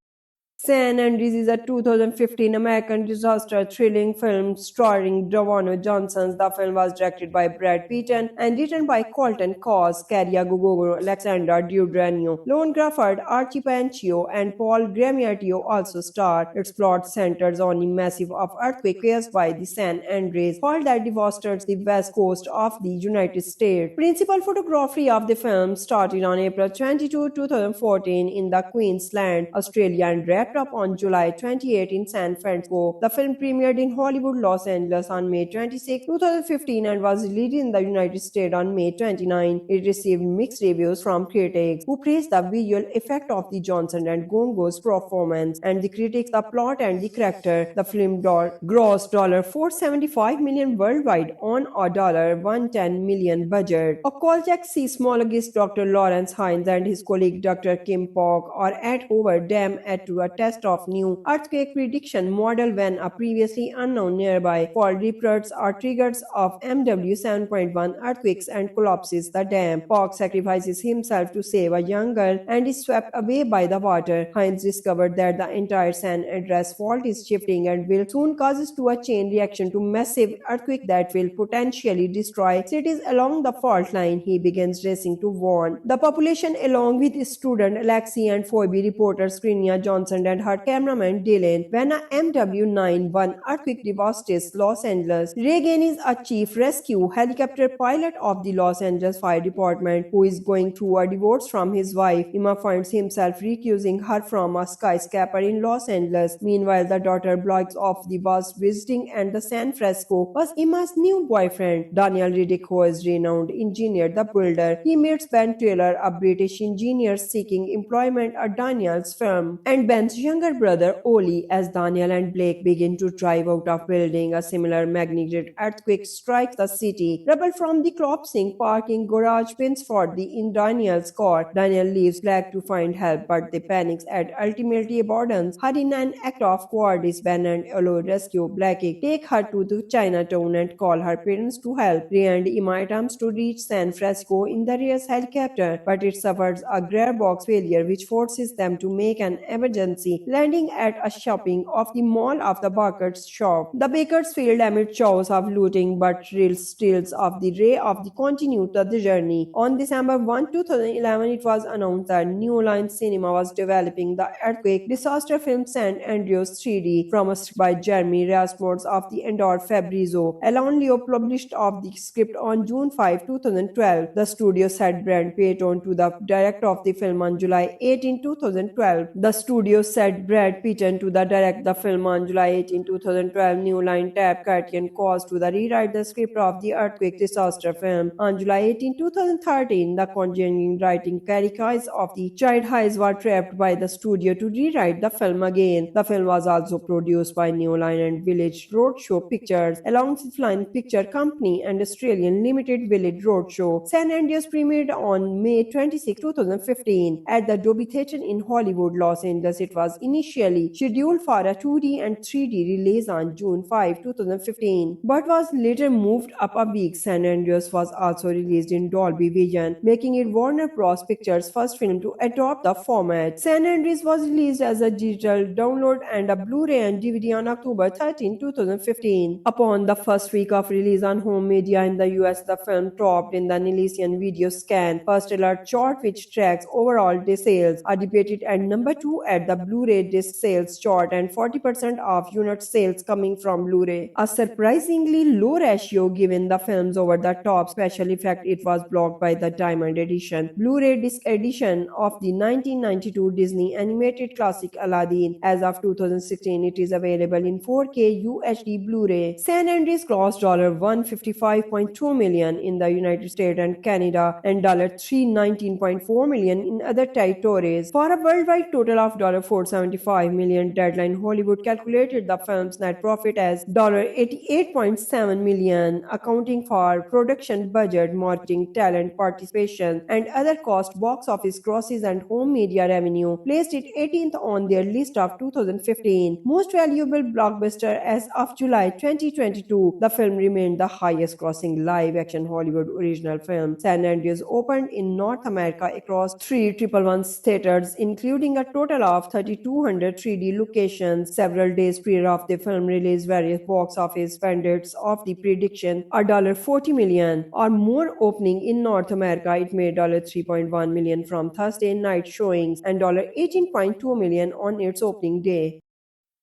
S1: San Andreas is a 2015 American disaster thrilling film starring Dwayne Johnson. The film was directed by Brad Pitt and written by Colton Cause, Caria Gugolo, Alexander Daddario, Lone Crawford, Archie Panchio, and Paul Giamatti also star. Its plot centers on a massive earthquake caused by the San Andreas fault that devastates the west coast of the United States. Principal photography of the film started on April 22, 2014 in the Queensland, Australia, and wrapped up on July 28 in San Francisco. The film premiered in Hollywood, Los Angeles on May 26, 2015 and was released in the United States on May 29. It received mixed reviews from critics, who praised the visual effect of the Johnson and Gongo's performance, and the critics the plot and the character. The film grossed $475 million worldwide on a $110 million budget. A Kolchak seismologist Dr. Lawrence Hines and his colleague Dr. Kim Pog are at Hoover Dam to a test of new earthquake prediction model when a previously unknown nearby fault reports are triggers of MW 7.1 earthquakes and collapses the dam. Pog sacrifices himself to save a young girl and is swept away by the water. Hines discovered that the entire San Andreas fault is shifting and will soon cause to a chain reaction to massive earthquake that will potentially destroy cities along the fault line. He begins racing to warn the population along with his student Alexi and Phoebe reporter Skrinia Johnson and her cameraman Dylan. When a MW9-1 earthquake devastates Los Angeles, Reagan is a chief rescue helicopter pilot of the Los Angeles Fire Department who is going through a divorce from his wife. Emma finds himself recusing her from a skyscraper in Los Angeles. Meanwhile, the daughter blogs off the bus visiting and the San Francisco was Emma's new boyfriend, Daniel Riddick, who is renowned engineer, the builder. He meets Ben Taylor, a British engineer seeking employment at Daniel's firm, and Ben's younger brother Oli. As Daniel and Blake begin to drive out of building, a similar magnitude earthquake strikes the city. Rubble from the collapsing parking garage pins for in Daniel's car. Daniel leaves Blake to find help, but they panics and ultimately abandons her in an act of cowardice. Ben and Olo rescue Blake, take her to the Chinatown and call her parents to help. Ray and Emma attempts to reach San Francisco in the Reyes helicopter, but it suffers a gearbox failure which forces them to make an emergency landing at a shopping of the mall of the Baker's shop. The Bakersfield amid chaos of looting but real steals of the Ray of the continue to the journey. On December 1, 2011, it was announced that New Line Cinema was developing the earthquake disaster film San Andreas 3D from a script by Jeremy Rasmussen of the Endor Fabrizio. Alan Leo published of the script on June 5, 2012. The studio sent Brad Pitt on to the director of the film on July 18, 2012. The studio set Brad Pitt to direct the film on July 18, 2012. New Line tapped Criterion Cause to rewrite the script of the earthquake disaster film. On July 18, 2013, the Conjuring writing Carrie Keyes of the Child Hayes were trapped by the studio to rewrite the film again. The film was also produced by New Line and Village Roadshow Pictures, alongside Flying Picture Company and Australian Limited Village Roadshow. San Andreas premiered on May 26, 2015 at the Dolby Theatre in Hollywood, Los Angeles. It was initially scheduled for a 2D and 3D release on June 5, 2015, but was later moved up a week. San Andreas was also released in Dolby Vision, making it Warner Bros. Pictures' first film to adopt the format. San Andreas was released as a digital download and a Blu-ray and DVD on October 13, 2015. Upon the first week of release on home media in the US, the film topped in the Nielsen Video Scan First Alert chart, which tracks overall disc sales, are debated at number 2 at the Blu-ray disc sales chart and 40% of unit sales coming from Blu-ray. A surprisingly low ratio given the film's over-the-top special effect. It was blocked by the Diamond Edition Blu-ray disc edition of the 1992 Disney animated classic Aladdin. As of 2016, it is available in 4K UHD Blu-ray. San Andreas grossed $155.2 million in the United States and Canada and $319.4 million in other territories, for a worldwide total of $475 million. Deadline Hollywood calculated the film's net profit as $88.7 million, accounting for production budget, marketing, talent participation, and other costs. Box office grosses and home media revenue placed it 18th on their list of 2015 most valuable blockbuster. As of July 2022, the film remained the highest grossing live-action Hollywood original film. San Andreas opened in North America across 311 theaters, including a total of 3,200 3D locations. Several days prior of the film release, various box office pundits of the prediction a $40 million or more opening in North America. It made $3.1 million from Thursday night showings and $18.2 million on its opening day.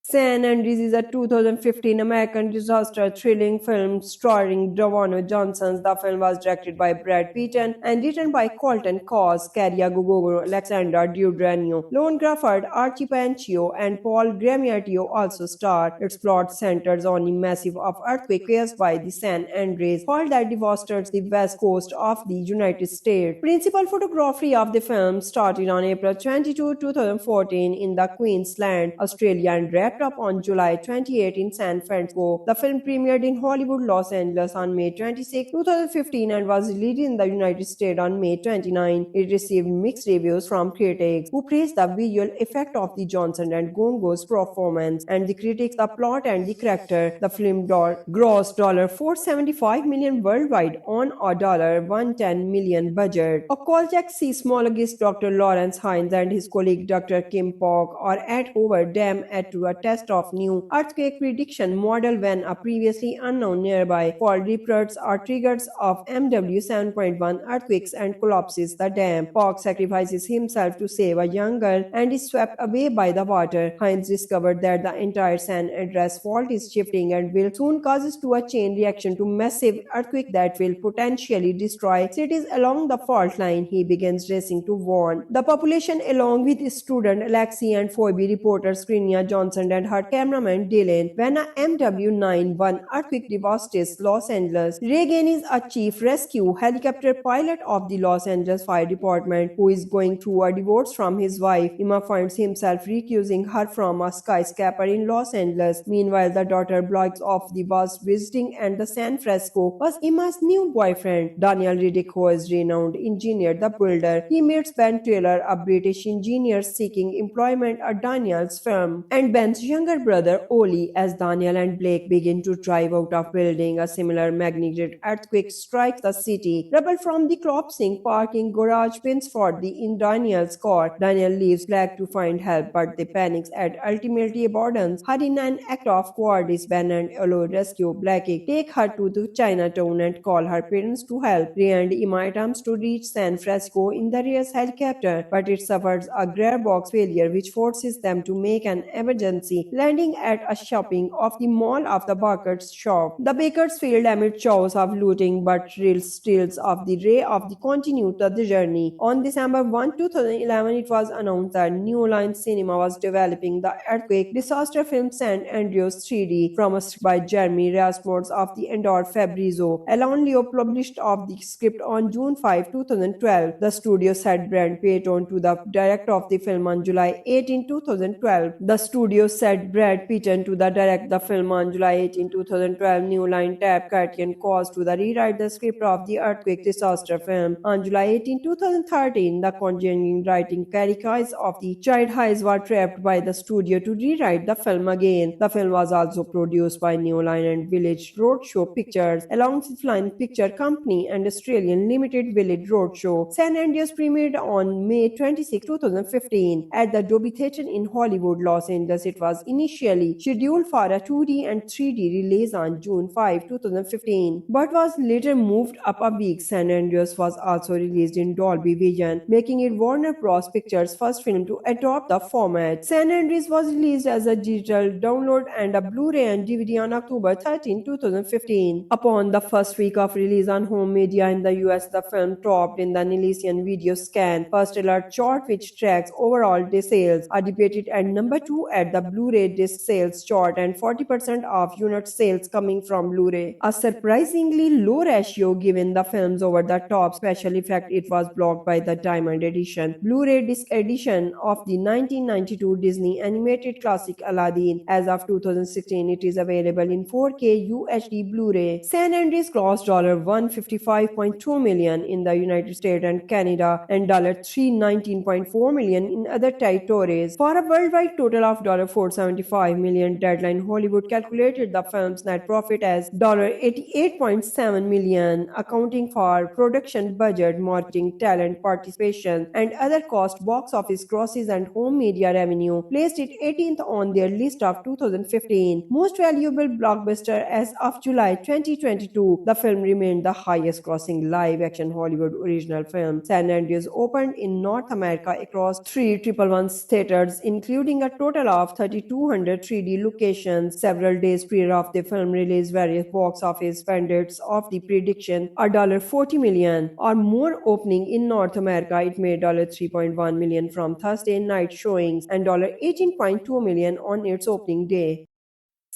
S1: San Andreas is a 2015 American disaster thrilling film starring Dwayne Johnson. The film was directed by Brad Pitt and written by Colton Cause, Caria Gugolo, Alexander Daddario, Lone Crawford, Archie Panchio, and Paul Giamatti also star. Its plot centers on a massive earthquake caused by the San Andreas fault that devastated the west coast of the United States. Principal photography of the film started on April 22, 2014 in the Queensland, Australia, and wrapped up on July 28 in San Francisco. The film premiered in Hollywood, Los Angeles on May 26, 2015 and was released in the United States on May 29. It received mixed reviews from critics, who praised the visual effect of the Johnson and Gongo's performance, and the critics the plot and the character. The film grossed $475 million worldwide on a $110 million budget. A Kolchak seismologist Dr. Lawrence Hines and his colleague Dr. Kim Pog are at Hoover Dam to a test of new earthquake prediction model when a previously unknown nearby fault reports are triggers of MW 7.1 earthquakes and collapses the dam. Pog sacrifices himself to save a young girl and is swept away by the water. Hines discovered that the entire San Andreas fault is shifting and will soon causes to a chain reaction to massive earthquake that will potentially destroy cities along the fault line. He begins racing to warn the population along with his student Alexi and Phoebe, reporter Skrinia Johnson and her cameraman Dylan. When a MW9-1 earthquake devastates Los Angeles, Reagan is a chief rescue helicopter pilot of the Los Angeles Fire Department who is going through a divorce from his wife. Emma finds himself recusing her from a skyscraper in Los Angeles. Meanwhile, the daughter blogs off the bus visiting and the San Francisco was Emma's new boyfriend, Daniel Riddick, who is renowned engineer, the builder. He meets Ben Taylor, a British engineer seeking employment at Daniel's firm, and Ben's younger brother Oli. As Daniel and Blake begin to drive out of building, a similar magnitude earthquake strikes the city. Rubble from the collapsing parking garage pins for the in Daniel's car. Daniel leaves Blake to find help, but they panics and ultimately abandons her in an act of cowardice. Ben and Olo rescue Blake, take her to the Chinatown and call her parents to help. Ray and Emma attempts to reach San Francisco in the rear's helicopter, but it suffers a gearbox failure which forces them to make an emergency emergency, landing at a shopping of the mall of the Baker's shop. The Bakersfield amid chaos of looting but thrills tales of the ray of the continued the journey. On December 1, 2011, it was announced that New Line Cinema was developing the earthquake disaster film San Andreas 3D from a script by Jeremy Rasmussen of the Endor Fabrizio. Alan Leo published of the script on June 5, 2012. The studio said Brad Payton to the director of the film on July 18, 2012. The studio said Brad Payton to the direct the film on July 18, 2012. New Line tapped Criterion Cause to the rewrite the script of the earthquake disaster film. On July 18, 2013, the conjuring writing Carrie Kais of the Child Highs were trapped by the studio to rewrite the film again. The film was also produced by New Line and Village Roadshow Pictures, alongside Flying Picture Company and Australian Limited Village Roadshow. San Andreas premiered on May 26, 2015 at the Dolby Theatre in Hollywood, Los Angeles. It was initially scheduled for a 2D and 3D release on June 5, 2015, but was later moved up a week. San Andreas was also released in Dolby Vision, making it Warner Bros. Pictures' first film to adopt the format. San Andreas was released as a digital download and a Blu-ray and DVD on October 13, 2015. Upon the first week of release on home media in the US, the film topped in the Nielsen Video Scan First Alert chart, which tracks overall disc sales, are debated at number 2 at the Blu-ray disc sales chart and 40% of unit sales coming from Blu-ray. A surprisingly low ratio given the film's over-the-top special effect. It was blocked by the Diamond Edition Blu-ray disc edition of the 1992 Disney animated classic Aladdin. As of 2016, it is available in 4K UHD Blu-ray. San Andreas grossed $155.2 million in the United States and Canada and $319.4 million in other territories for a worldwide total of $475 million. Deadline Hollywood calculated the film's net profit as $88.7 million, accounting for production budget, marketing, talent participation, and other costs. Box office grosses and home media revenue placed it 18th on their list of 2015 most valuable blockbuster as of July 2022. The film remained the highest grossing live action Hollywood original film. San Andreas opened in North America across 3 theaters, including a total of 3,200 3D locations. Several days prior of the film release, various box office pundits of the prediction a $40 million or more opening in North America. It made $3.1 million from Thursday night showings and $18.2 million on its opening day.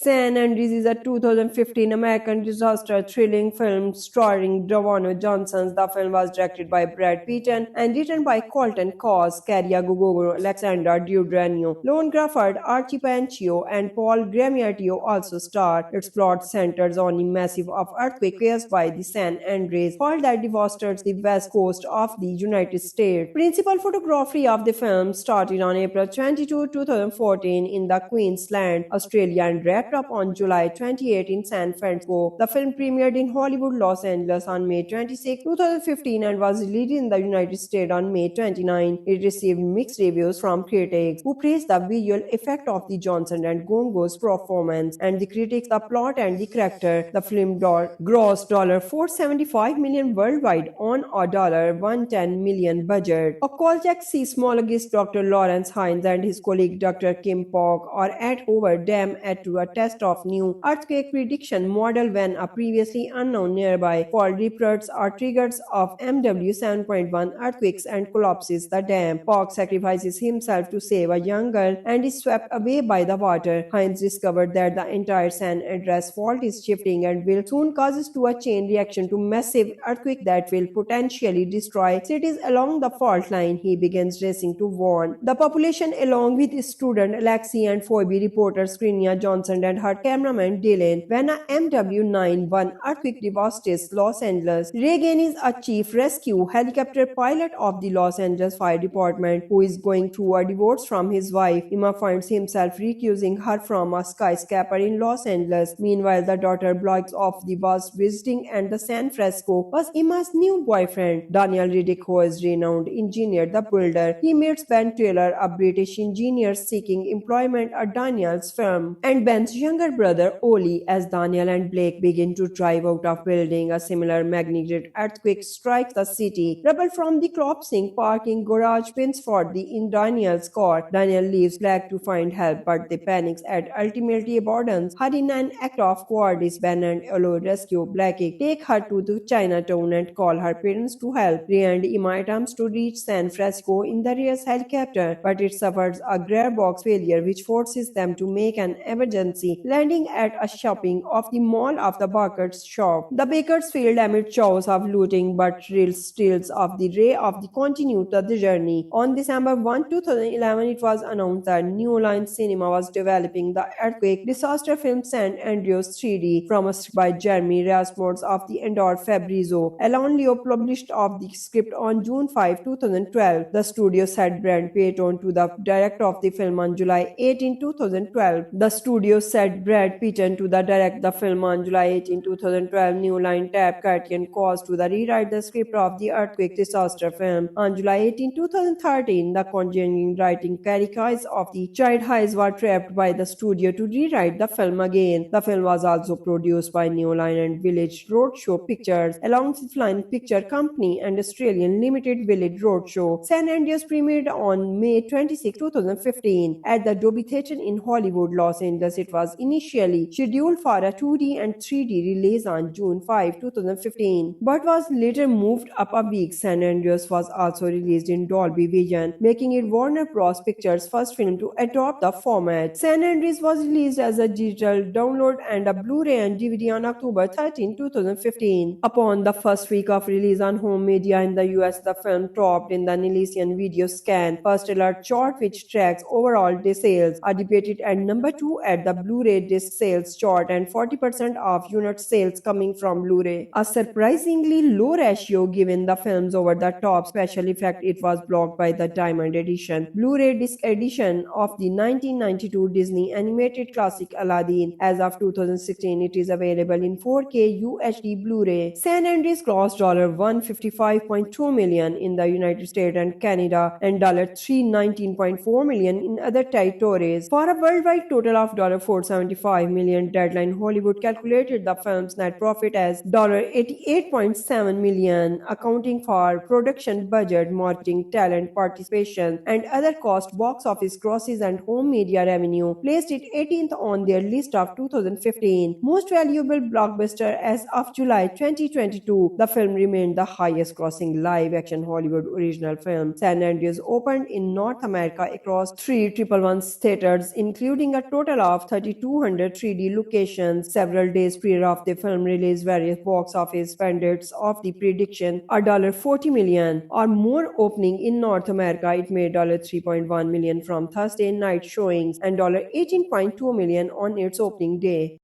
S1: San Andreas is a 2015 American disaster thrilling film starring Dwayne Johnson. The film was directed by Brad Payton and written by Colton Cause, Caria Gugogo, Alexander Giordano, Lone Grafford, Archie Panchio, and Paul Gramiatio also starred. Its plot centers on a massive earthquake caused by the San Andreas fault that devastates the west coast of the United States. Principal photography of the film started on April 22, 2014 in the Queensland, Australia, and wrapped up on July 28 in San Francisco. The film premiered in Hollywood, Los Angeles on May 26, 2015 and was released in the United States on May 29. It received mixed reviews from critics, who praised the visual effect of the Johnson and Gongo's performance, and the critics the plot and the character. The film grossed $475 million worldwide on a $110 million budget. A Kolchak seismologist Dr. Lawrence Hines and his colleague Dr. Kim Pog are at Hoover Dam to a test of new earthquake prediction model when a previously unknown nearby fault reports are triggers of MW 7.1 earthquakes and collapses the dam. Pog sacrifices himself to save a young girl and is swept away by the water. Hines discovered that the entire San Andreas fault is shifting and will soon causes to a chain reaction to massive earthquake that will potentially destroy cities along the fault line. He begins racing to warn the population along with student Alexi and Phoebe reporter Skrinia Johnson and her cameraman Dylan. When a MW9-1 earthquake devastates Los Angeles, Reagan is a chief rescue helicopter pilot of the Los Angeles Fire Department who is going through a divorce from his wife. Emma finds himself recusing her from a skyscraper in Los Angeles. Meanwhile, the daughter blogs of the was visiting and the San Francisco was Emma's new boyfriend, Daniel Riddick, who is renowned engineer, the builder. He meets Ben Taylor, a British engineer seeking employment at Daniel's firm, and Ben's younger brother Oli as Daniel and Blake begin to drive out of building. A similar magnitude earthquake strikes the city. Rubble from the collapsing parking garage pins for in Daniel's car. Daniel leaves Blake to find help, but the panics and ultimately abandons her in an act of cowardice. Ben and Olo rescue Blake, take her to the Chinatown and call her parents to help. Ray and Emma attempts to reach San Francisco in the Reyes helicopter, but it suffers a gearbox failure which forces them to make an emergency landing at a shopping of the mall of the Baker's shop. The Bakersfield amid chaos of looting but steals of the Ray of the continue to the journey. On December 1, 2011, it was announced that New Line Cinema was developing the earthquake disaster film San Andreas 3D from a script by Jeremy Rasmussen of the Endor Fabrizio. Alan Leo published of the script on June 5, 2012. The studio said Brad Payton to the director of the film on July 18, 2012. The studio said Brad Payton to the direct the film on July 18, 2012. New Line tapped Criterion Cause to the rewrite the script of the earthquake disaster film. On July 18, 2013, the Conjuring writing Carrie Hayes of the Child Hayes were trapped by the studio to rewrite the film again. The film was also produced by New Line and Village Roadshow Pictures, alongside Flying Picture Company and Australian Limited Village Roadshow. San Andreas premiered on May 26, 2015 at the Dolby Theatre in Hollywood, Los Angeles. It was initially scheduled for a 2D and 3D release on June 5, 2015, but was later moved up a week. San Andreas was also released in Dolby Vision, making it Warner Bros. Pictures' first film to adopt the format. San Andreas was released as a digital download and a Blu-ray and DVD on October 13, 2015. Upon the first week of release on home media in the US, the film topped in the Nielsen Video Scan First Alert chart, which tracks overall disc sales, are debated at number 2 at the Blu-ray disc sales chart and 40% of unit sales coming from Blu-ray. A surprisingly low ratio given the film's over-the-top special effect. It was blocked by the Diamond Edition Blu-ray disc edition of the 1992 Disney animated classic Aladdin. As of 2016, it is available in 4K UHD Blu-ray. San Andreas grossed $155.2 million in the United States and Canada and $319.4 million in other territories, for a worldwide total of $475 million. Deadline Hollywood calculated the film's net profit as $88.7 million, accounting for production budget, marketing, talent participation, and other costs. Box office grosses and home media revenue placed it 18th on their list of 2015 most valuable blockbuster. As of July 2022, the film remained the highest grossing live-action Hollywood original film. San Andreas opened in North America across 311 theaters, including a total of 3,200 3D locations. Several days prior of the film release, various box office pundits of the prediction a $40 million or more opening in North America. It made $3.1 million from Thursday night showings and $18.2 million on its opening day.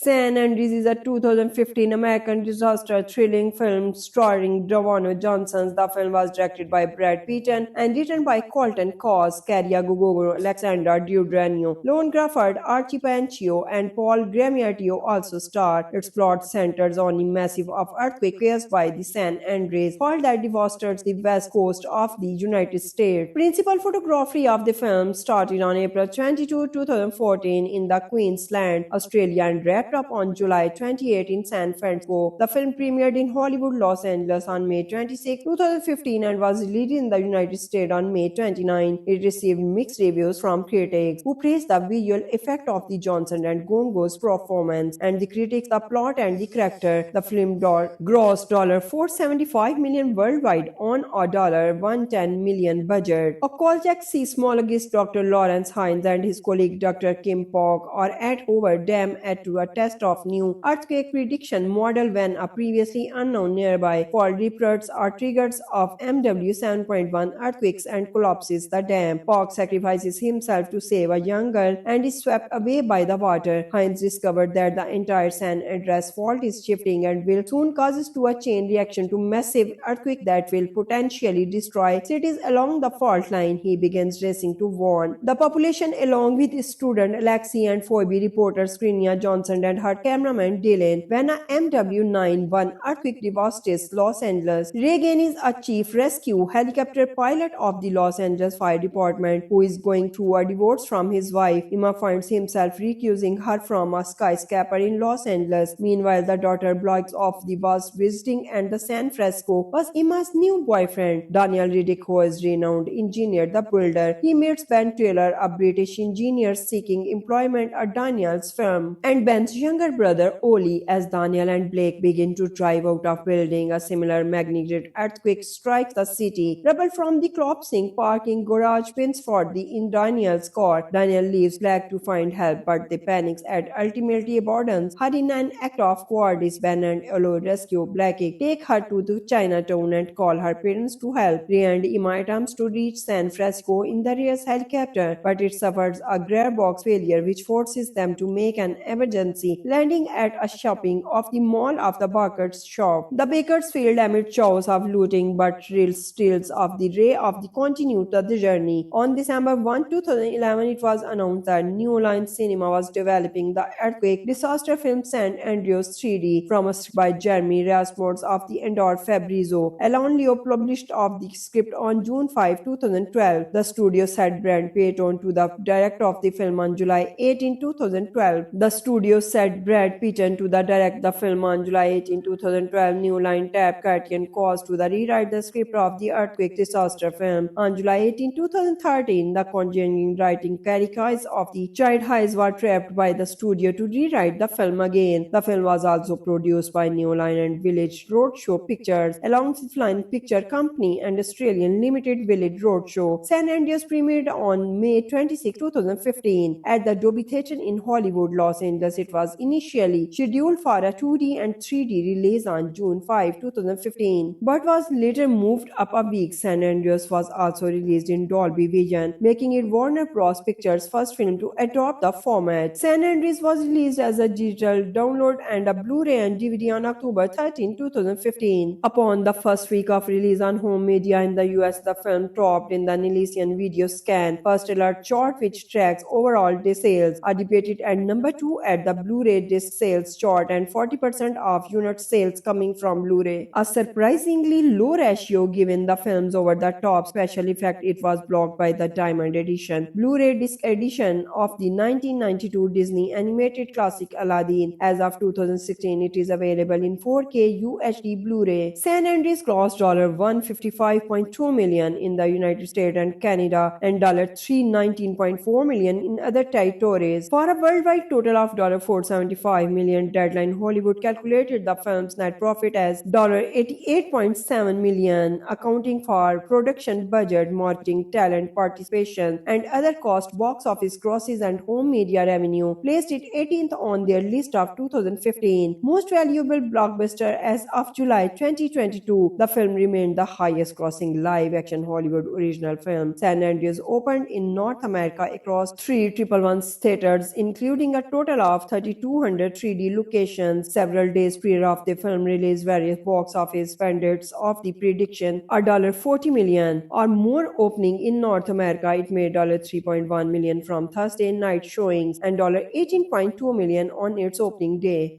S1: San Andreas is a 2015 American disaster thrilling film starring Dwayne Johnson. The film was directed by Brad Payton and written by Colton Cause, Caria Gugogo, Alexander Giordano, Lone Grafford, Archie Panchio, and Paul Gramiatio also star. Its plot centers on a massive earthquake caused by the San Andreas fault that devastates the west coast of the United States. Principal photography of the film started on April 22, 2014 in the Queensland, Australia, and wrapped up on July 28 in San Francisco. The film premiered in Hollywood, Los Angeles on May 26, 2015 and was released in the United States on May 29. It received mixed reviews from critics, who praised the visual effect of the Johnson and Gongo's performance, and the critics the plot and the character. The film grossed $475 million worldwide on a $110 million budget. A Kolchak seismologist Dr. Lawrence Hines and his colleague Dr. Kim Pog are at Hoover Dam to a test of new earthquake prediction model when a previously unknown nearby fault reports are triggers of MW 7.1 earthquakes and collapses the dam. Pog sacrifices himself to save a young girl and is swept away by the water. Hines discovered that the entire San Andreas fault is shifting and will soon causes to a chain reaction to massive earthquake that will potentially destroy cities along the fault line. He begins racing to warn the population along with his student Alexi and Phoebe. Reporters Skrinia Johnson and her cameraman Dylan when a MW-9 earthquake devastates Los Angeles. Reagan is a chief rescue helicopter pilot of the Los Angeles Fire Department who is going through a divorce from his wife. Emma finds himself recusing her from a skyscraper in Los Angeles. Meanwhile, the daughter blogs of the was visiting and the San Francisco was Emma's new boyfriend. Daniel Riddick, who is renowned engineer, the builder. He meets Ben Taylor, a British engineer seeking employment at Daniel's firm, and Ben's younger brother Oli. As Daniel and Blake begin to drive out of building, a similar magnitude earthquake strikes the city. Rubble from the collapsing parking garage pins for the in Daniel's car. Daniel leaves Blake to find help, but they panics and ultimately abandons her in an act of cowardice. Ben and Olo rescue Blake, take her to the Chinatown and call her parents to help. Ray and Emma attempts to reach San Francisco in the Reyes helicopter, but it suffers a gearbox failure which forces them to make an emergency landing at a shopping of the mall of the Baker's shop. The Bakersfield amid chaos of looting but real steals of the Ray of the continued the journey. On December 2011, it was announced that New Line Cinema was developing the earthquake disaster film San Andreas 3D from a script by Jeremy Rasmussen of the Endor Fabrizio. Alan Leo published of the script on June 5, 2012. The studio set Brad Payton to the director of the film on July 18, 2012. The studio set Brad Payton to the direct the film on July 18, 2012. New Line tapped Catherine Cause to the rewrite the script of the earthquake disaster film. On July 18, 2013, the conjuring writing Carrie Kais of the Child Highs were trapped by the studio to rewrite the film again. The film was also produced by New Line and Village Roadshow Pictures, alongside Flying Picture Company and Australian Limited Village Roadshow. San Andreas premiered on May 26, 2015 at the Dolby Theatre in Hollywood, Los Angeles. It was initially scheduled for a 2D and 3D release on June 5, 2015, but was later moved up a week. San Andreas was also released in Dolby Vision, making it Warner Bros. Pictures' first film to adopt the format. San Andreas was released as a digital download and a Blu-ray and DVD on October 13, 2015. Upon the first week of release on home media in the US, the film topped in the Nielsen Video Scan First Alert chart, which tracks overall disc sales, are debated at number 2 at the Blu-ray disc sales chart and 40% of unit sales coming from Blu-ray. A surprisingly low ratio given the film's over-the-top special effect. It was blocked by the Diamond Edition Blu-ray disc edition of the 1992 Disney animated classic Aladdin. As of 2016, it is available in 4K UHD Blu-ray. San Andreas grossed $155.2 million in the United States and Canada and $319.4 million in other territories for a worldwide total of $475 million. Deadline Hollywood calculated the film's net profit as $88.7 million, accounting for production budget, marketing, talent participation, and other costs. Box office grosses and home media revenue placed it 18th on their list of 2015 most valuable blockbuster as of July 2022. The film remained the highest grossing live action Hollywood original film. San Andreas opened in North America across 311 theaters, including a total of 3,200 3D locations. Several days prior of the film release, various box office pundits of the prediction a $40 million or more opening in North America. It made $3.1 million from Thursday night showings and $18.2 million on its opening day.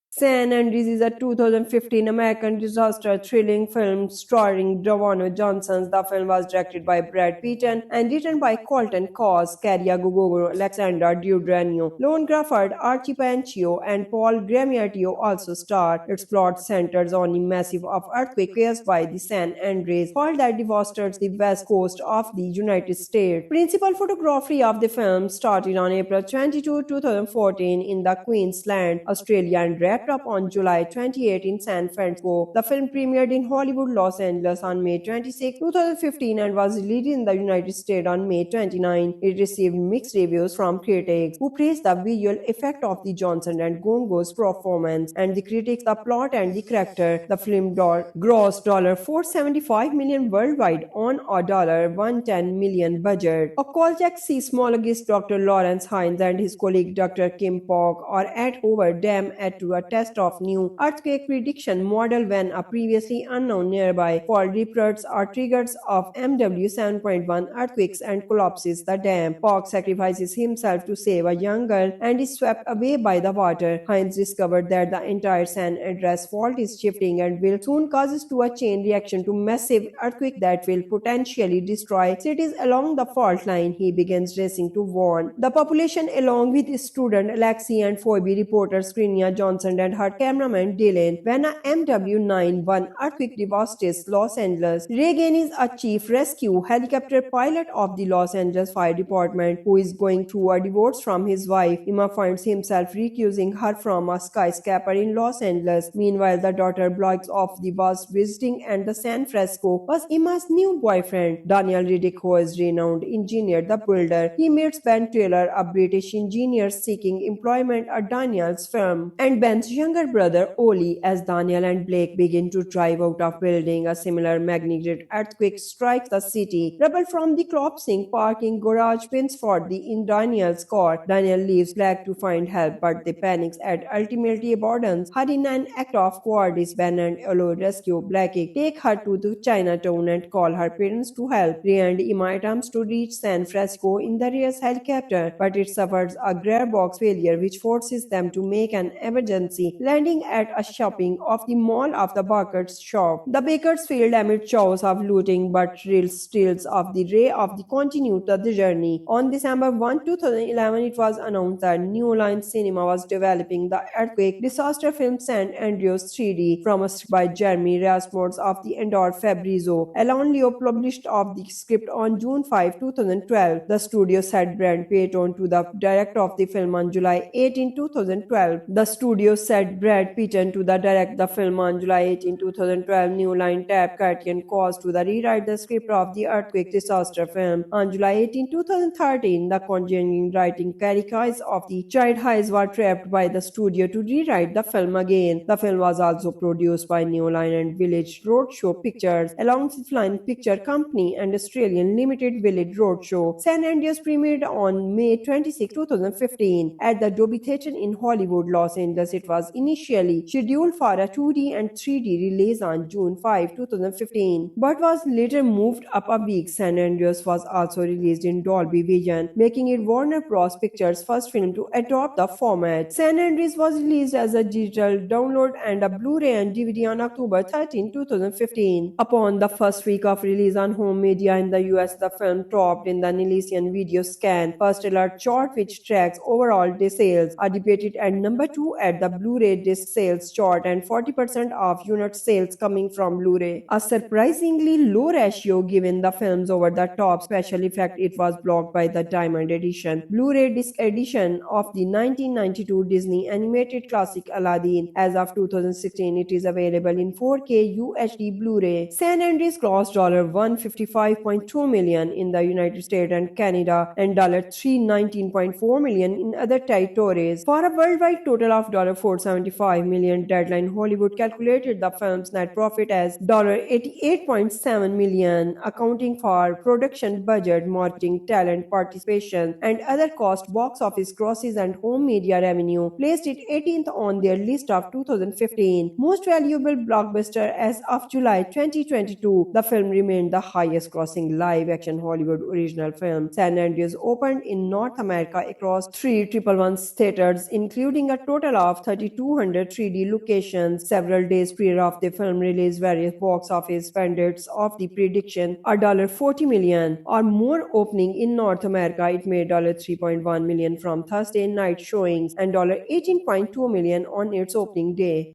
S1: San Andreas is a 2015 American disaster thrilling film starring Dwayne Johnson. The film was directed by Brad Payton and written by Colton Cause, Caria Gugolo, Alexandra Daddario, Lone Crawford, Archie Panchio, and Paul Giamatti also star. Its plot centers on a massive earthquake caused by the San Andreas fault that devastates the west coast of the United States. Principal photography of the film started on April 22, 2014 in the Queensland, Australia, and wrapped up on July 28 in San Francisco. The film premiered in Hollywood, Los Angeles on May 26, 2015 and was released in the United States on May 29. It received mixed reviews from critics, who praised the visual effect of the Johnson and Gongo's performance, and the critics the plot and the character. The film grossed $475 million worldwide on a $110 million budget. A Kolchak seismologist Dr. Lawrence Hines and his colleague Dr. Kim Pog are at Hoover Dam to test of new earthquake prediction model when a previously unknown nearby fault reports are triggers of MW 7.1 earthquakes and collapses the dam. Park sacrifices himself to save a young girl and is swept away by the water. Hines discovered that the entire San Andreas fault is shifting and will soon causes to a chain reaction to massive earthquake that will potentially destroy cities along the fault line. He begins racing to warn the population along with student Alexi and Phoebe, reporter Skrinia Johnson and her cameraman Dylan. When a MW9-1 earthquake devastates Los Angeles, Reagan is a chief rescue helicopter pilot of the Los Angeles Fire Department who is going through a divorce from his wife. Emma finds himself recusing her from a skyscraper in Los Angeles. Meanwhile, the daughter blogs off the was visiting and the San Francisco was Emma's new boyfriend. Daniel Riddick, who is renowned engineer, the builder. He meets Ben Taylor, a British engineer seeking employment at Daniel's firm, and Ben's younger brother Oli. As Daniel and Blake begin to drive out of building, a similar magnitude earthquake strikes the city. Rubble from the collapsing parking garage pins for the in Daniel's car. Daniel leaves Blake to find help, but they panics and ultimately abandons her in an act of cowardice. Ben and Olo rescue Blake, take her to the Chinatown and call her parents to help. Ray and Emma attempts to reach San Francisco in the Reyes helicopter, but it suffers a gearbox failure which forces them to make an emergency landing at a shopping of the mall of the Baker's shop. The Bakers failed amid chaos of looting, but real steals of the Ray of the continued the journey. On December 1, 2011, it was announced that New Line Cinema was developing the earthquake disaster film San Andreas 3D from a script by Jeremy Rasmussen of the Endor Fabrizio. Alan Leo published of the script on June 5, 2012. The studio set Brad Payton to the director of the film on July 18, 2012. The studio set Brad Payton to the direct the film on July 18, 2012. New Line tapped Curtin Cause to the rewrite the script of the earthquake disaster film. On July 18, 2013, the conjuring writing Carrie Kais of the Child Highs were trapped by the studio to rewrite the film again. The film was also produced by New Line and Village Roadshow Pictures, alongside Flying Picture Company and Australian Limited Village Roadshow. San Andreas premiered on May 26, 2015 at the Dolby Theatre in Hollywood, Los Angeles. It was initially scheduled for a 2D and 3D release on June 5, 2015, but was later moved up a week. San Andreas was also released in Dolby Vision, making it Warner Bros. Pictures' first film to adopt the format. San Andreas was released as a digital download and a Blu-ray and DVD on October 13, 2015. Upon the first week of release on home media in the US, the film topped in the Nielsen Video Scan First Alert chart, which tracks overall disc sales, are debated at number 2 at the Blu-ray disc sales chart and 40% of unit sales coming from Blu-ray. A surprisingly low ratio given the film's over-the-top special effect. It was blocked by the Diamond Edition Blu-ray disc edition of the 1992 Disney animated classic Aladdin. As of 2016, it is available in 4K UHD Blu-ray. San Andreas grossed $155.2 million in the United States and Canada and $319.4 million in other territories for a worldwide total of $475 million. Deadline Hollywood calculated the film's net profit as $88.7 million, accounting for production budget, marketing, talent participation, and other costs. Box office grosses and home media revenue placed it 18th on their list of 2015 most valuable blockbuster as of July 2022. The film remained the highest grossing live action Hollywood original film. San Andreas opened in North America across 3 theaters, including a total of 3,200 3D locations. Several days prior of the film release, various box office pundits of the prediction a $40 million or more opening in North America. It made $3.1 million from Thursday night showings and $18.2 million on its opening day.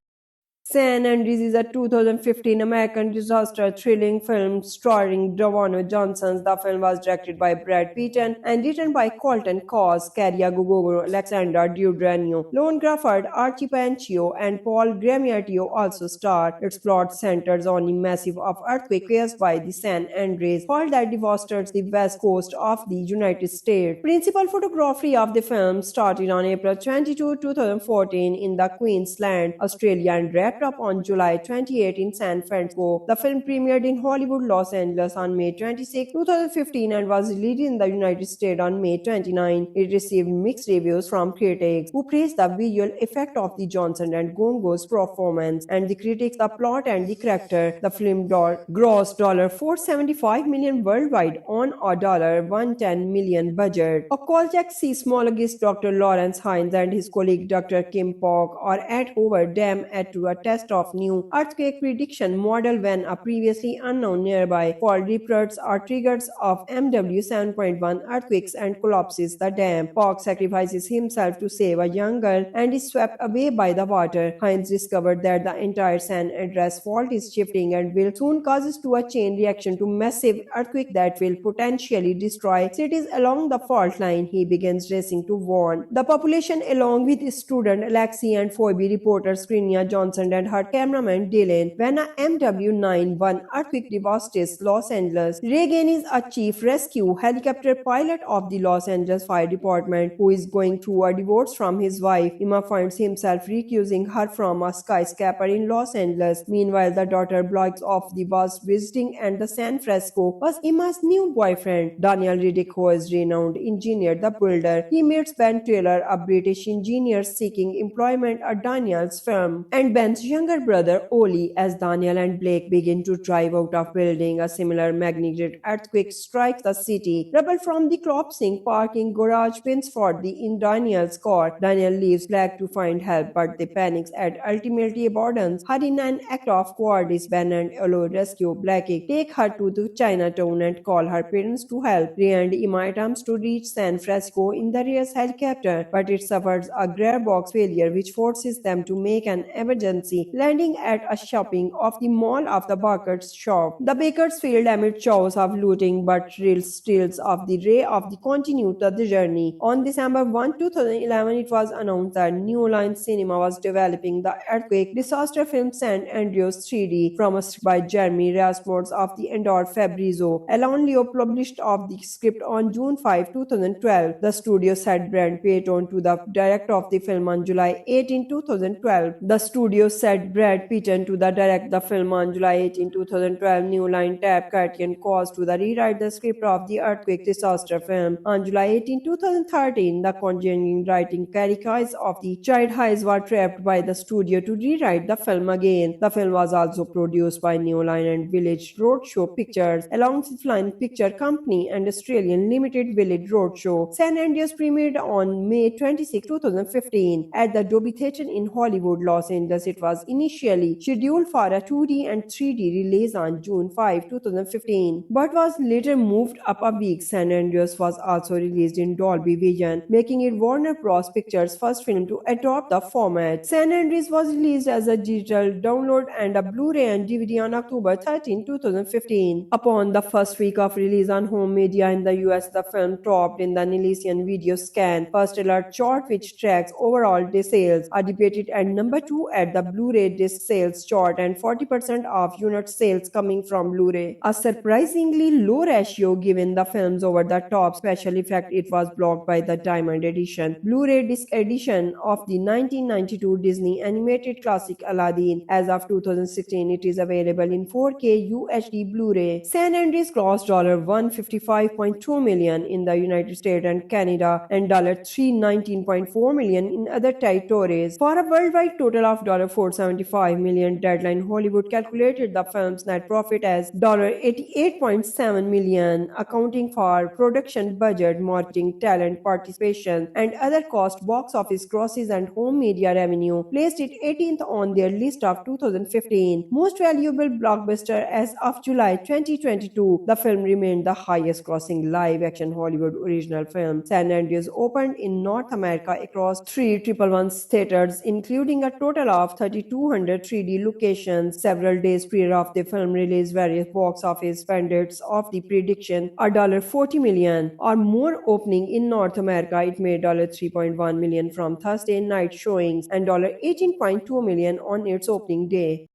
S1: San Andreas is a 2015 American disaster thrilling film starring Dwayne Johnson. The film was directed by Brad Payton and written by Colton Cause, Caria Gugoro, Alexandra Daddario, Lone Crawford, Archie Panchio, and Paul Giamatti also star. Its plot centers on a massive earthquake caused by the San Andreas fault that devastates the west coast of the United States. Principal photography of the film started on April 22, 2014 in the Queensland, Australia, and wrapped wrapped up on July 28 in San Francisco. The film premiered in Hollywood, Los Angeles on May 26, 2015 and was released in the United States on May 29. It received mixed reviews from critics who praised the visual effect of the Johnson and Gongo's performance and the critics the plot and the character. The film grossed $475 million worldwide on a $110 million budget. A Kolchak seismologist Dr. Lawrence Hines and his colleague Dr. Kim Pog are at Hoover Dam to a test of new earthquake prediction model when a previously unknown nearby fault reports are triggers of MW 7.1 earthquakes and collapses the dam. Pog sacrifices himself to save a young girl and is swept away by the water. Hines discovered that the entire San Andreas fault is shifting and will soon causes to a chain reaction to massive earthquake that will potentially destroy cities along the fault line. He begins racing to warn the population along with his student Alexi and Phoebe reporter Skrinia Johnson and her cameraman Dylan. When a MW9-1 earthquake devastates Los Angeles, Reagan is a chief rescue helicopter pilot of the Los Angeles Fire Department who is going through a divorce from his wife. Emma finds himself recusing her from a skyscraper in Los Angeles. Meanwhile, the daughter blogs off the was visiting and the San Francisco was Emma's new boyfriend. Daniel Riddick, who is renowned engineer, the builder. He meets Ben Taylor, a British engineer seeking employment at Daniel's firm, and Ben's younger brother Oli. As Daniel and Blake begin to drive out of building, a similar magnitude earthquake strikes the city. Rubble from the collapsing parking garage pins for in Daniel's car. Daniel leaves Blake to find help, but they panics and ultimately abandons her in an act of cowardice. Ben and Olo rescue Blake, take her to the Chinatown and call her parents to help. Ray and Emma attempts to reach San Francisco in the Reyes helicopter, but it suffers a gearbox failure which forces them to make an emergency landing at a shopping of the mall of the Baker's shop. The Bakers failed amid chaos of looting, but real steals of the Ray of the continued the journey. On December 1, 2011, it was announced that New Line Cinema was developing the earthquake disaster film San Andreas 3D from a script by Jeremy Rasmussen of the Endor Fabrizio. Alan Leo published of the script on June 5, 2012. The studio set Brad Pitt to the director of the film on July 18, 2012. The studio set Brad Pitt to the direct the film on July 18, 2012. New Line tapped Curtin Cause to the rewrite the script of the earthquake disaster film. On July 18, 2013, the continuing writing Carrie Kais of the Child Highs were trapped by the studio to rewrite the film again. The film was also produced by New Line and Village Roadshow Pictures, alongside Flying Picture Company and Australian Limited Village Roadshow. San Andreas premiered on May 26, 2015 at the Dolby Theatre in Hollywood, Los Angeles. It was initially scheduled for a 2D and 3D release on June 5, 2015, but was later moved up a week. San Andreas was also released in Dolby Vision, making it Warner Bros. Pictures' first film to adopt the format. San Andreas was released as a digital download and a Blu-ray and DVD on October 13, 2015. Upon the first week of release on home media in the US, the film topped in the Nielsen Video Scan First Alert chart, which tracks overall disc sales, are debated at number 2 at the Blu-ray disc sales chart and 40% of unit sales coming from Blu-ray. A surprisingly low ratio given the film's over-the-top special effect. It was blocked by the Diamond Edition Blu-ray disc edition of the 1992 Disney animated classic Aladdin. As of 2016, it is available in 4K UHD Blu-ray. San Andreas grossed $155.2 million in the United States and Canada and $319.4 million in other territories for a worldwide total of $475 million. Deadline Hollywood calculated the film's net profit as $88.7 million, accounting for production budget, marketing, talent participation, and other costs. Box office grosses and home media revenue placed it 18th on their list of 2015 most valuable blockbuster as of July 2022. The film remained the highest grossing live action Hollywood original film. San Andreas opened in North America across 3 theaters, including a total of 3,200 3D locations. Several days prior of the film release, various box office pundits of the prediction a $40 million or more opening in North America. It made $3.1 million from Thursday night showings and $18.2 million on its opening day.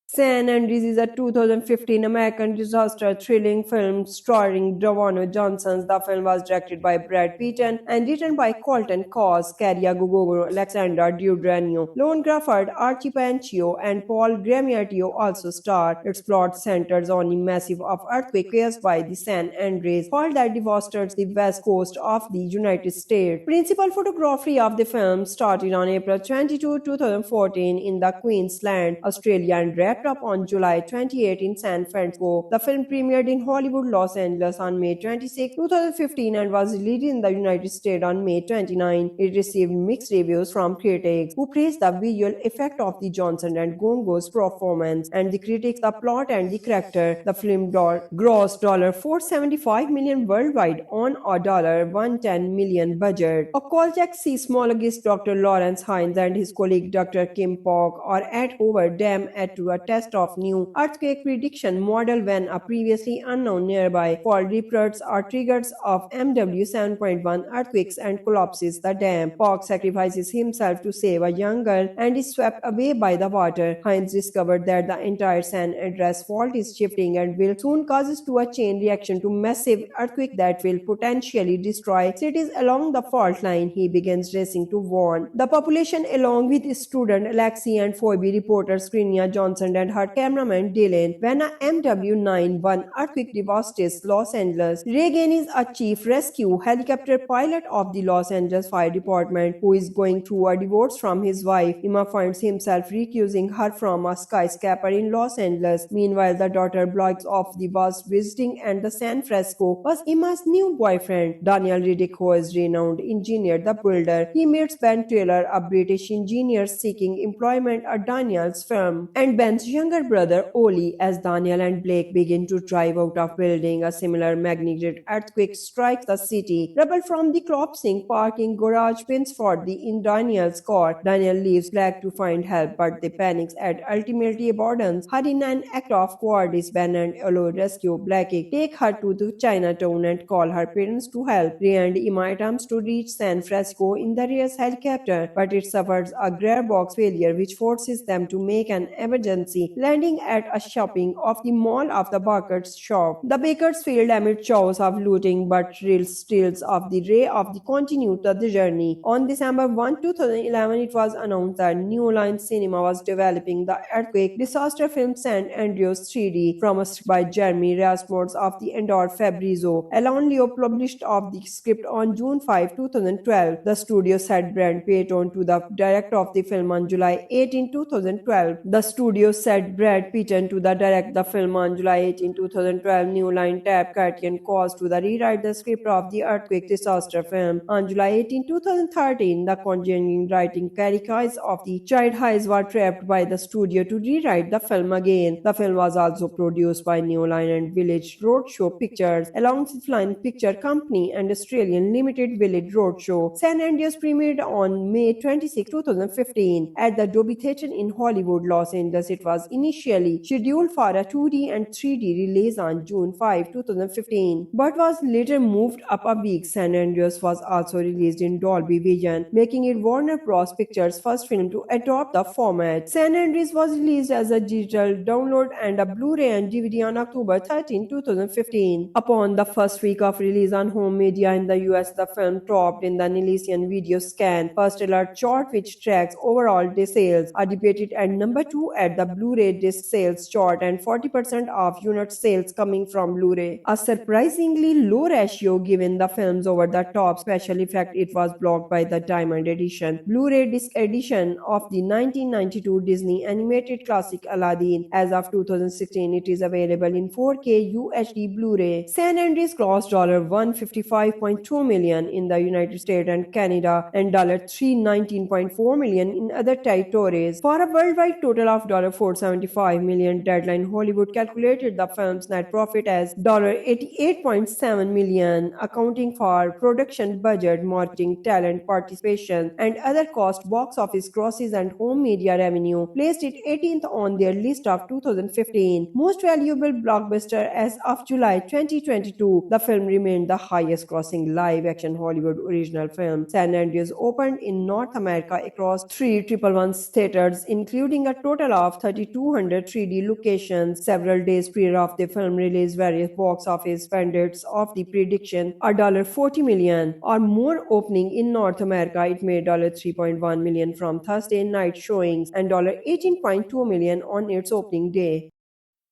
S1: San Andreas is a 2015 American disaster thrilling film starring Dwayne Johnson. The film was directed by Brad Pitt and written by Colton Cause, Caria Gugolo, Alexander Daddario, Lone Crawford, Archie Panchio, and Paul Giamatti also star. Its plot centers on a massive earthquake caused by the San Andreas fault that devastated the west coast of the United States. Principal photography of the film started on April 22, 2014 in the Queensland, Australia and wrapped up on July 28 in San Francisco. The film premiered in Hollywood, Los Angeles on May 26, 2015 and was released in the United States on May 29. It received mixed reviews from critics who praised the visual effect of the Johnson and Gongo's performance and the critics the plot and the character. The film grossed $475 million worldwide on a $110 million budget. A Kolchak seismologist Dr. Lawrence Hines and his colleague Dr. Kim Pog are at Hoover Dam to a test of new earthquake prediction model when a previously unknown nearby fault reports are triggers of MW 7.1 earthquakes and collapses the dam. Pog sacrifices himself to save a young girl and is swept away by the water. Hines discovered that the entire San Andreas fault is shifting and will soon causes to a chain reaction to massive earthquake that will potentially destroy cities along the fault line. He begins racing to warn the population along with his student Alexi and Phoebe reporter Skrinia Johnson and her cameraman Dylan. When a MW91 earthquake devastates Los Angeles, Reagan is a chief rescue helicopter pilot of the Los Angeles Fire Department who is going through a divorce from his wife. Emma finds himself recusing her from a skyscraper in Los Angeles. Meanwhile, the daughter blogs off the bus visiting and the San Francisco was Emma's new boyfriend. Daniel Riddick, who is renowned engineer, the builder. He meets Ben Taylor, a British engineer seeking employment at Daniel's firm, and Ben's younger brother Oli. As Daniel and Blake begin to drive out of building, a similar magnitude earthquake strikes the city. Rubble from the collapsing parking garage pins for the in Daniel's car. Daniel leaves Blake to find help, but they panics and ultimately abandons her in an act of cowardice. Ben and Olo rescue Blake, take her to the Chinatown and call her parents to help. Ray and Emma attempts to reach San Francisco in the Reyes helicopter, but it suffers a gearbox failure which forces them to make an emergency landing at a shopping of the mall of the Baker's shop. The Bakersfield amid chaos of looting but steals of the Ray of the continue to the journey. On December 2011, it was announced that New Line Cinema was developing the earthquake disaster film San Andreas 3D from a script by Jeremy Rasmussen of the Endor Fabrizio. Alan Leo published of the script on June 5, 2012. The studio set Brad Pitt to the director of the film on July 18, 2012. The studio set Brad Pitt to the direct the film on July 18, 2012. New Line tapped Curtin Cause to the rewrite the script of the earthquake disaster film. On July 18, 2013, the continuing writing Carrie Hayes of the Child Hayes were trapped by the studio to rewrite the film again. The film was also produced by New Line and Village Roadshow Pictures, alongside Line Picture Company and Australian Limited Village Roadshow. San Andreas premiered on May 26, 2015 at the Dolby Theatre in Hollywood, Los Angeles. It was initially scheduled for a 2D and 3D release on June 5, 2015, but was later moved up a week. San Andreas was also released in Dolby Vision, making it Warner Bros. Pictures' first film to adopt the format. San Andreas was released as a digital download and a Blu-ray and DVD on October 13, 2015. Upon the first week of release on home media in the US, the film topped in the Nielsen Video Scan First Alert chart, which tracks overall disc sales, are debated at number 2 at the Blu-ray disc sales chart and 40% of unit sales coming from Blu-ray. A surprisingly low ratio given the film's over-the-top special effect. It was blocked by the Diamond Edition Blu-ray disc edition of the 1992 Disney animated classic Aladdin. As of 2016, it is available in 4K UHD Blu-ray. San Andreas grossed $155.2 million in the United States and Canada and $319.4 million in other territories for a worldwide total of $475 million. Deadline Hollywood calculated the film's net profit as $88.7 million, accounting for production budget, marketing, talent participation, and other costs. Box office grosses and home media revenue placed it 18th on their list of 2015 most valuable blockbuster as of July 2022. The film remained the highest grossing live-action Hollywood original film. San Andreas opened in North America across 3 111 theaters, including a total of 30 3,200 3D locations. Several days prior of the film release, various box office pundits of the prediction a $40 million or more opening in North America. It made $3.1 million from Thursday night showings and $18.2 million on its opening day.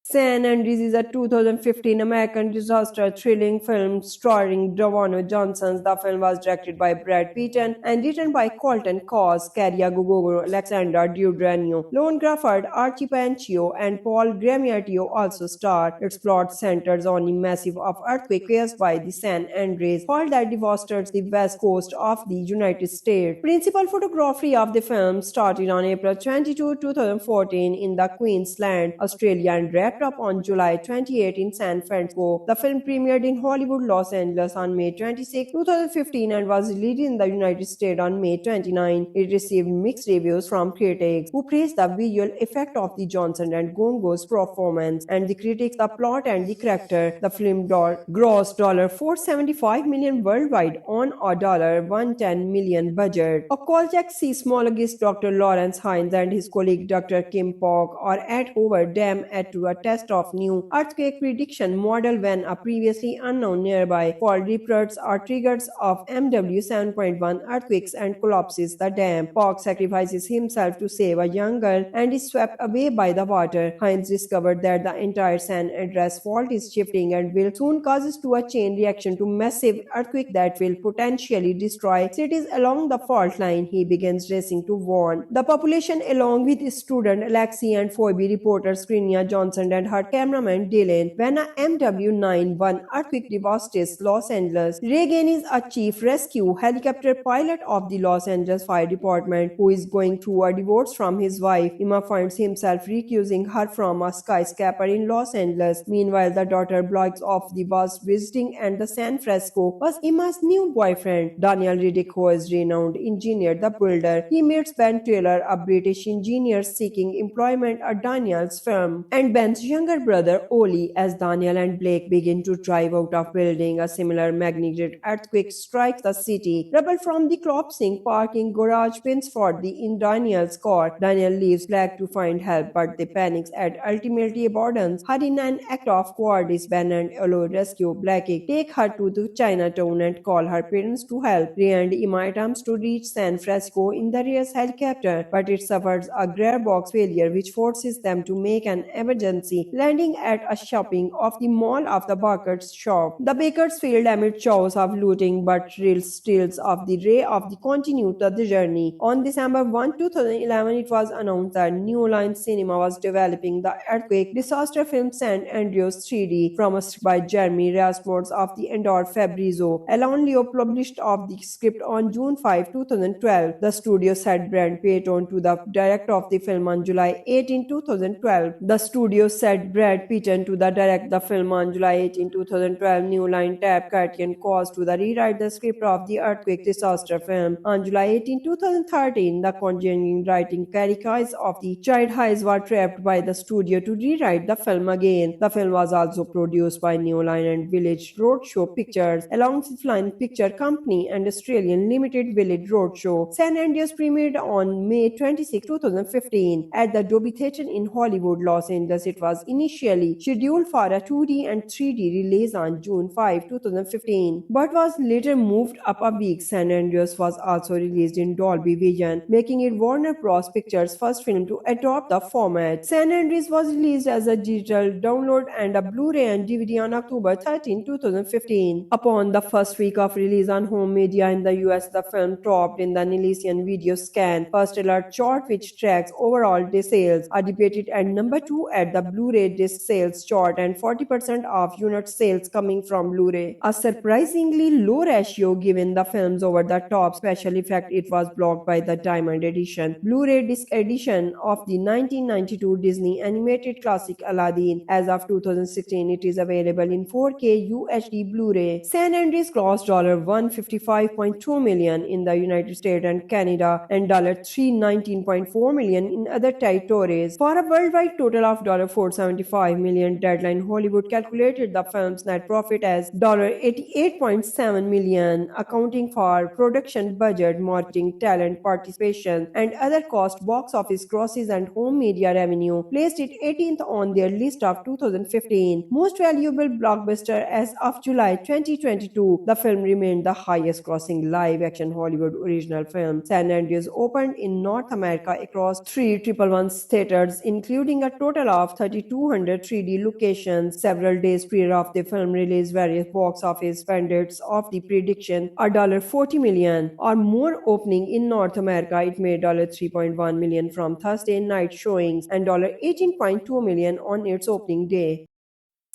S1: San Andreas is a 2015 American disaster thrilling film starring Dwayne Johnson. The film was directed by Brad Pitt and written by Colton Cause, Caria Gugolo, Alexander Daddario, Lone Grafford, Archie Panchio, and Paul Giamatti also star. Its plot centers on a massive earthquake caused by the San Andreas fault that devastated the west coast of the United States. Principal photography of the film started on April 22, 2014 in the Queensland, Australia, and wrapped up on July 28 in San Francisco. The film premiered in Hollywood, Los Angeles on May 26, 2015 and was released in the United States on May 29. It received mixed reviews from critics, who praised the visual effect of the Johnson and Gongo's performance, and the critics the plot and the character. The film grossed $475 million worldwide on a $110 million budget. A Kolchak seismologist Dr. Lawrence Hines and his colleague Dr. Kim Pog are at Hoover Dam to a test of new earthquake prediction model when a previously unknown nearby fault reports are triggers of MW 7.1 earthquakes and collapses the dam. Pog sacrifices himself to save a young girl and is swept away by the water. Hines discovered that the entire San Andreas fault is shifting and will soon causes to a chain reaction to massive earthquake that will potentially destroy cities along the fault line. He begins racing to warn the population along with his student Alexi and Phoebe reporter Skrinia Johnson and her cameraman Dylan. When a MW9-1 earthquake devastates Los Angeles, Reagan is a chief rescue helicopter pilot of the Los Angeles Fire Department who is going through a divorce from his wife. Emma finds himself recusing her from a skyscraper in Los Angeles. Meanwhile, the daughter blogs off the bus visiting and the San Francisco was Emma's new boyfriend, Daniel Riddick, who is renowned engineer, the builder. He meets Ben Taylor, a British engineer seeking employment at Daniel's firm, and Ben's younger brother Oli. As Daniel and Blake begin to drive out of building, a similar magnitude earthquake strikes the city. Rubble from the collapsing parking garage pins for the in Daniel's car. Daniel leaves Blake to find help, but they panic and ultimately abandons her in an act of cowardice. Ben and Olo rescue Blake, take her to the Chinatown and call her parents to help. Ray and Emma attempts to reach San Francisco in the Reyes helicopter, but it suffers a gearbox failure which forces them to make an emergency landing at a shopping of the mall of the Baker's shop. The Bakersfield amid chaos of looting but steals of the ray of the continued the journey. On December 1, 2011, it was announced that New Line Cinema was developing the earthquake disaster film San Andreas 3D from a script by Jeremy Rasmussen of the Endor Fabrizio. Alan Leo published of the script on June 5, 2012. The studio set Brad Pitt on to the director of the film on July 18, 2012. The studio set Brad Pitt to the direct the film on July 18, 2012. New Line tapped Curtin Cause to the rewrite the script of the earthquake disaster film. On July 18, 2013, the conjuring writing characters of the Child Highs were trapped by the studio to rewrite the film again. The film was also produced by New Line and Village Roadshow Pictures, alongside Flying Picture Company and Australian Limited Village Roadshow. San Andreas premiered on May 26, 2015 at the Dolby Theatre in Hollywood, Los Angeles. It was initially scheduled for a 2D and 3D release on June 5, 2015, but was later moved up a week. San Andreas was also released in Dolby Vision, making it Warner Bros. Pictures' first film to adopt the format. San Andreas was released as a digital download and a Blu-ray and DVD on October 13, 2015. Upon the first week of release on home media in the US, the film topped in the Nielsen Video Scan First Alert chart, which tracks overall disc sales, are debated at number 2 at the Blu-ray disc sales chart and 40% of unit sales coming from Blu-ray. A surprisingly low ratio given the film's over-the-top special effect. It was blocked by the Diamond Edition Blu-ray disc edition of the 1992 Disney animated classic Aladdin. As of 2016, it is available in 4K UHD Blu-ray. San Andreas grossed $155.2 million in the United States and Canada and $319.4 million in other territories for a worldwide total of $4 $475 million. Deadline Hollywood calculated the film's net profit as $88.7 million, accounting for production budget, marketing, talent participation, and other costs. Box office grosses and home media revenue placed it 18th on their list of 2015 most valuable blockbuster as of July 2022. The film remained the highest grossing live action Hollywood original film. San Andreas opened in North America across three 111 theaters, including a total of 3,200 3D locations. Several days prior of the film release, various box office pundits of the prediction a $40 million or more opening in North America. It made $3.1 million from Thursday night showings and $18.2 million on its opening day.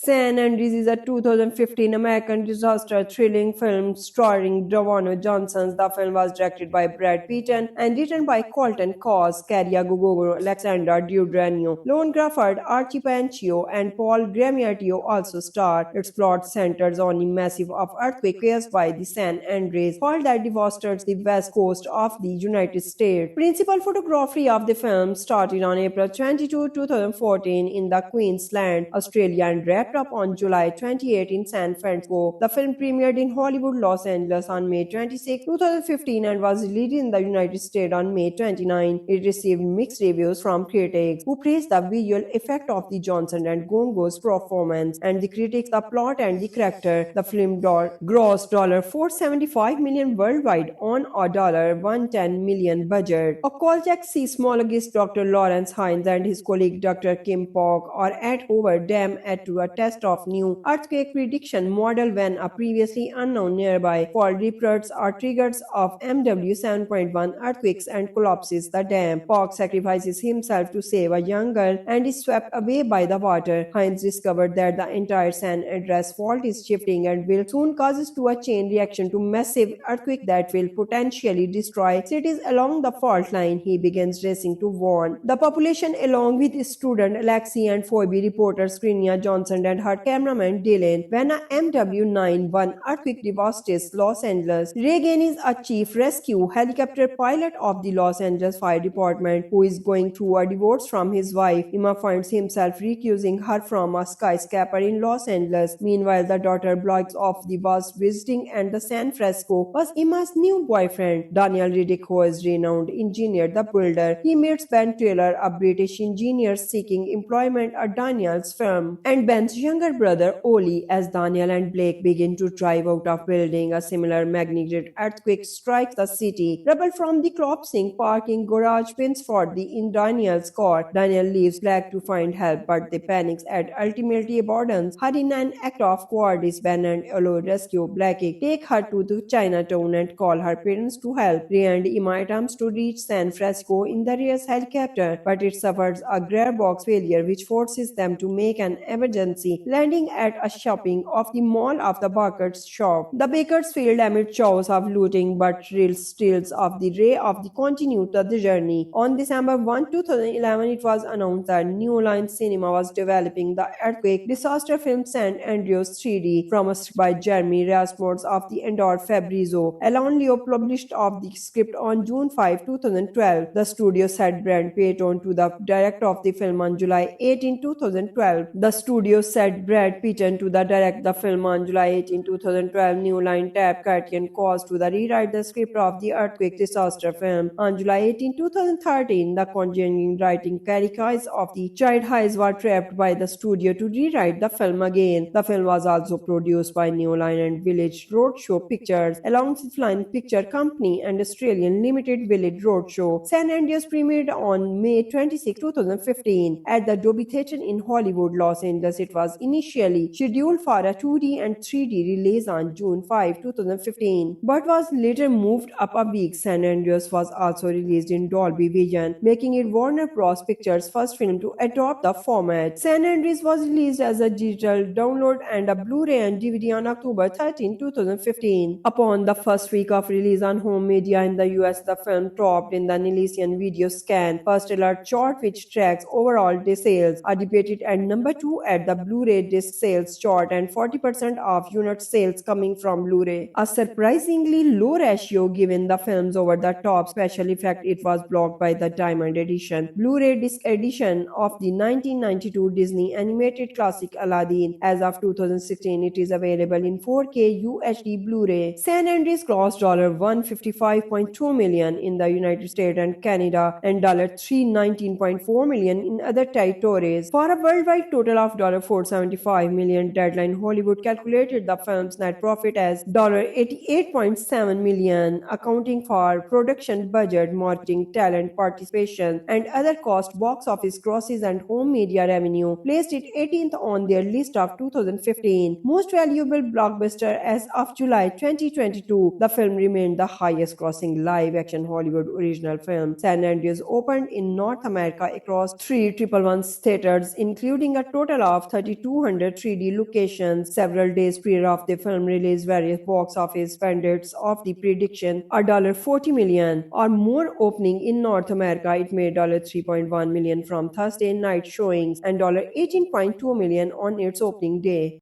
S1: San Andreas is a 2015 American disaster thrilling film starring Dwayne Johnson. The film was directed by Brad Pitt and written by Colton Cause, Caria Gugogo, Alexander Daddario, Lone Grafford, Archie Panchio, and Paul Giamatti also star. Its plot centers on a massive earthquake caused by the San Andreas fault that devastates the west coast of the United States. Principal photography of the film started on April 22, 2014 in the Queensland, Australia, and wrapped up on July 28 in San Francisco. The film premiered in Hollywood, Los Angeles on May 26, 2015 and was released in the United States on May 29. It received mixed reviews from critics, who praised the visual effect of the Johnson and Gongo's performance, and the critics the plot and the character. The film grossed $475 million worldwide on a $110 million budget. A Kolchak seismologist Dr. Lawrence Hines and his colleague Dr. Kim Pog are at Hoover Dam to a test of new earthquake prediction model when a previously unknown nearby fault reports are triggers of MW 7.1 earthquakes and collapses the dam. Pog sacrifices himself to save a young girl and is swept away by the water. Hines discovered that the entire San Andreas fault is shifting and will soon causes to a chain reaction to massive earthquake that will potentially destroy cities along the fault line. He begins racing to warn the population along with student Alexi and Phoebe reporter Skrinia Johnson and her cameraman Dylan. When a MW9-1 earthquake devastates Los Angeles, Reagan is a chief rescue helicopter pilot of the Los Angeles Fire Department who is going through a divorce from his wife. Emma finds himself recusing her from a skyscraper in Los Angeles. Meanwhile, the daughter blogs of the was visiting and the San Francisco was Emma's new boyfriend, Daniel Riddick, who is renowned engineer, the builder. He meets Ben Taylor, a British engineer seeking employment at Daniel's firm, and Ben's younger brother Oli. As Daniel and Blake begin to drive out of building, a similar magnitude earthquake strikes the city. Rubble from the collapsing parking garage pins for the in Daniel's car. Daniel leaves Blake to find help, but they panics and ultimately abandons her in an act of cowardice. Ben and Olo rescue Blake, take her to the Chinatown and call her parents to help. Ray and Emma attempts to reach San Francisco in the Reyes helicopter, but it suffers a gearbox failure which forces them to make an emergency landing at a shopping of the mall of the Baker's shop. The Bakersfield amid chaos of looting but real steals of the ray of the continue to the journey. On December 2011, it was announced that New Line Cinema was developing the earthquake disaster film San Andreas 3D from a script by Jeremy Rasmussen of the Endor Fabrizio. Alan Leo published of the script on June 5, 2012. The studio said Brad Pitt on to the director of the film on July 18, 2012. The studio said Brad Pitt to the direct the film on July 18, 2012. New Line tapped Criterion Cause to the rewrite the script of the earthquake disaster film. On July 18, 2013, the conjuring writing characters of the Child Highs were trapped by the studio to rewrite the film again. The film was also produced by New Line and Village Roadshow Pictures, alongside Flying Picture Company and Australian Limited Village Roadshow. San Andreas premiered on May 26, 2015 at the Dolby Theatre in Hollywood, Los Angeles. It was initially scheduled for a 2D and 3D release on June 5, 2015, but was later moved up a week. San Andreas was also released in Dolby Vision, making it Warner Bros. Pictures' first film to adopt the format. San Andreas was released as a digital download and a Blu-ray and DVD on October 13, 2015. Upon the first week of release on home media in the US, the film topped in the Nielsen Video Scan First Alert chart, which tracks overall day sales, are debated at number 2 at the Blu-ray disc sales chart and 40% of unit sales coming from Blu-ray. A surprisingly low ratio given the film's over-the-top special effect. It was blocked by the Diamond Edition, Blu-ray disc edition of the 1992 Disney animated classic Aladdin. As of 2016, it is available in 4K UHD Blu-ray. San Andreas grossed $155.2 million in the United States and Canada and $319.4 million in other territories. For a worldwide total of $475 million, Deadline Hollywood calculated the film's net profit as $88.7 million, accounting for production budget, marketing, talent participation, and other costs. Box office grosses and home media revenue placed it 18th on their list of 2015 most valuable blockbuster as of July 2022. The film remained the highest grossing live action Hollywood original film. San Andreas opened in North America across 311 theaters, including a total of 3,200 3D locations. Several days prior of the film release, various box office pundits of the prediction $40 million or more opening in North America. It made $3.1 million from Thursday night showings and $18.2 million on its opening day.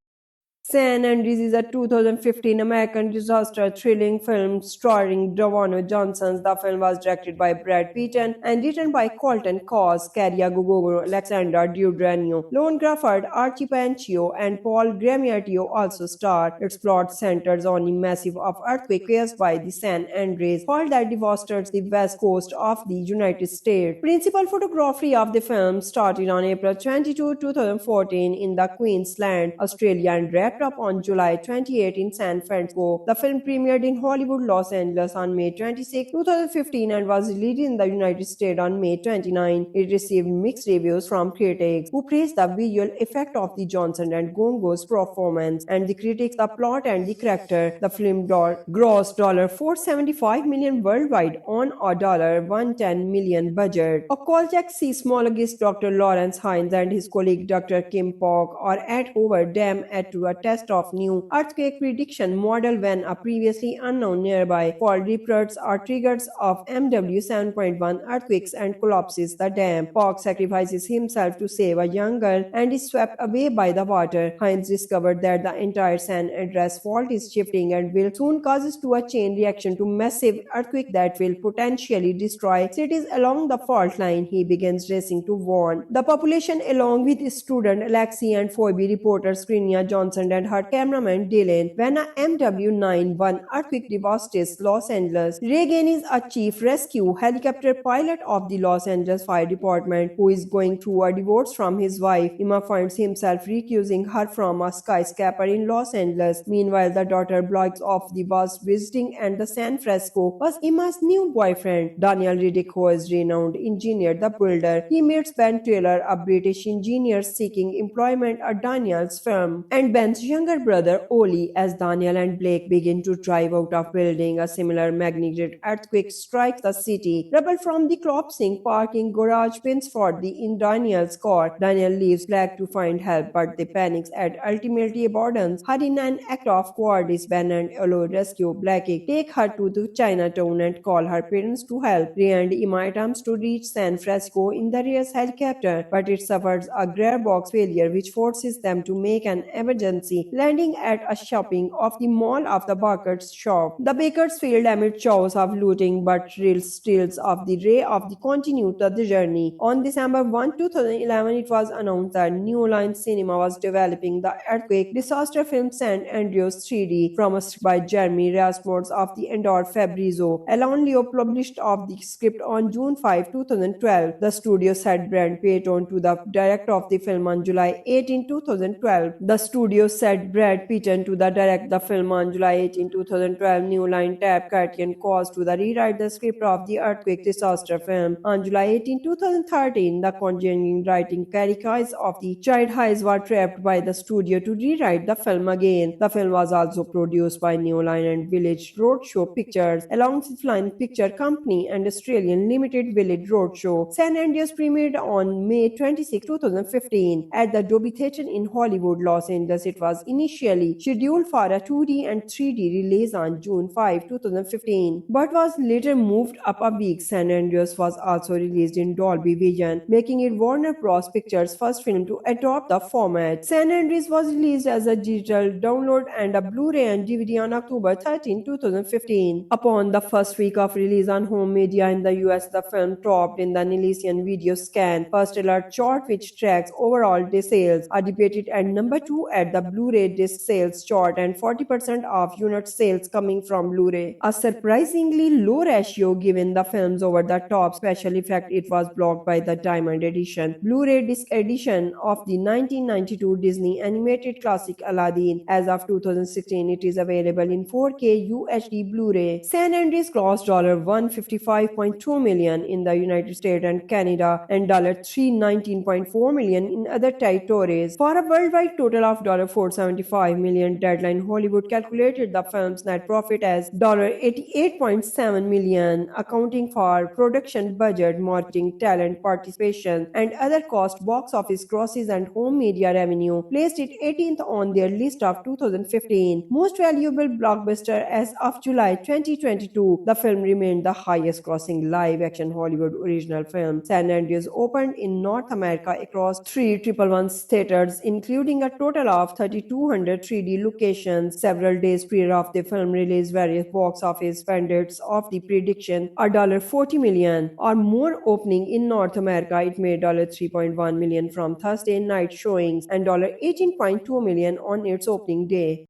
S1: San Andreas is a 2015 American disaster thrilling film starring Dwayne Johnson. The film was directed by Brad Pitt and written by Colton Cause, Caria Gugolo, Alexander Daddario, Lone Crawford, Archie Panchio, and Paul Giamatti also starred. Its plot centers on a massive earthquake caused by the San Andreas fault that devastates the west coast of the United States. Principal photography of the film started on April 22, 2014 in the Queensland, Australia, and wrapped up on July 28 in San Francisco. The film premiered in Hollywood, Los Angeles on May 26, 2015 and was released in the United States on May 29. It received mixed reviews from critics, who praised the visual effect of the Johnson and Gongo's performance, and the critics the plot and the character. The film grossed $475 million worldwide on a $110 million budget. A Kolchak seismologist Dr. Lawrence Hines and his colleague Dr. Kim Pok are at Hoover Dam to a test of new earthquake prediction model when a previously unknown nearby fault reports are triggers of MW 7.1 earthquakes and collapses the dam. Pok sacrifices himself to save a young girl and is swept away by the water. Hines discovered that the entire San Andreas fault is shifting and will soon causes to a chain reaction to massive earthquake that will potentially destroy cities along the fault line. He begins racing to warn the population along with his student Alexi and Phoebe, reporter Skrinia Johnson and her cameraman Dylan. When a MW9-1 earthquake devastates Los Angeles, Reagan is a chief rescue helicopter pilot of the Los Angeles Fire Department who is going through a divorce from his wife. Emma finds himself recusing her from a skyscraper in Los Angeles. Meanwhile, the daughter blogs off the was visiting and the San Francisco was Emma's new boyfriend, Daniel Riddick, who is renowned engineer, the builder. He meets Ben Taylor, a British engineer seeking employment at Daniel's firm, and Ben's younger brother Oli. As Daniel and Blake begin to drive out of building, a similar magnitude earthquake strikes the city. Rubble from the collapsing parking garage pins for the in Daniel's car. Daniel leaves Blake to find help, but they panics and ultimately abandons her in an act of cowardice. Ben and Olo rescue Blake, take her to the Chinatown and call her parents to help. Ray and Emma attempts to reach San Francisco in the Reyes helicopter, but it suffers a gearbox failure which forces them to make an emergency landing at a shopping of the mall of the Baker's shop. The Bakers failed amid chaos of looting, but real steals of the Ray of the continued the journey. On December 1, 2011, it was announced that New Line Cinema was developing the earthquake disaster film San Andreas 3D from a script by Jeremy Rasmussen of the Endor Fabrizio. Alan Leo published of the script on June 5, 2012. The studio set Brad Pitt on to the director of the film on July 18, 2012. The studio set Brad Pitt to the direct the film on July 18, 2012. New Line tapped Curtin Cause to the rewrite the script of the earthquake disaster film. On July 18, 2013, the conjuring writing characters of the Child Hayes were trapped by the studio to rewrite the film again. The film was also produced by New Line and Village Roadshow Pictures, alongside Flying Picture Company and Australian Limited Village Roadshow. San Andreas premiered on May 26, 2015 at the Dolby Theatre in Hollywood, Los Angeles. It was was initially scheduled for a 2D and 3D release on June 5, 2015, but was later moved up a week. San Andreas was also released in Dolby Vision, making it Warner Bros. Pictures' first film to adopt the format. San Andreas was released as a digital download and a Blu-ray and DVD on October 13, 2015. Upon the first week of release on home media in the US, the film topped in the Nielsen Video Scan First Alert chart, which tracks overall disc sales, are debated at number 2 at the Blu-ray disc sales chart and 40% of unit sales coming from Blu-ray. A surprisingly low ratio given the film's over-the-top special effect. It was blocked by the Diamond Edition, Blu-ray disc edition of the 1992 Disney animated classic Aladdin. As of 2016, it is available in 4K UHD Blu-ray. San Andreas grossed $155.2 million in the United States and Canada and $319.4 million in other territories. For a worldwide total of $475 million, Deadline Hollywood calculated the film's net profit as $88.7 million, accounting for production budget, marketing, talent participation, and other costs. Box office grosses and home media revenue placed it 18th on their list of 2015 most valuable blockbuster as of July 2022. The film remained the highest grossing live-action Hollywood original film. San Andreas opened in North America across 311 theaters, including a total of 3,200 3D locations. Several days prior of the film release, various box office pundits of the prediction a $40 million or more opening in North America. It made $3.1 million from Thursday night showings and $18.2 million on its opening day.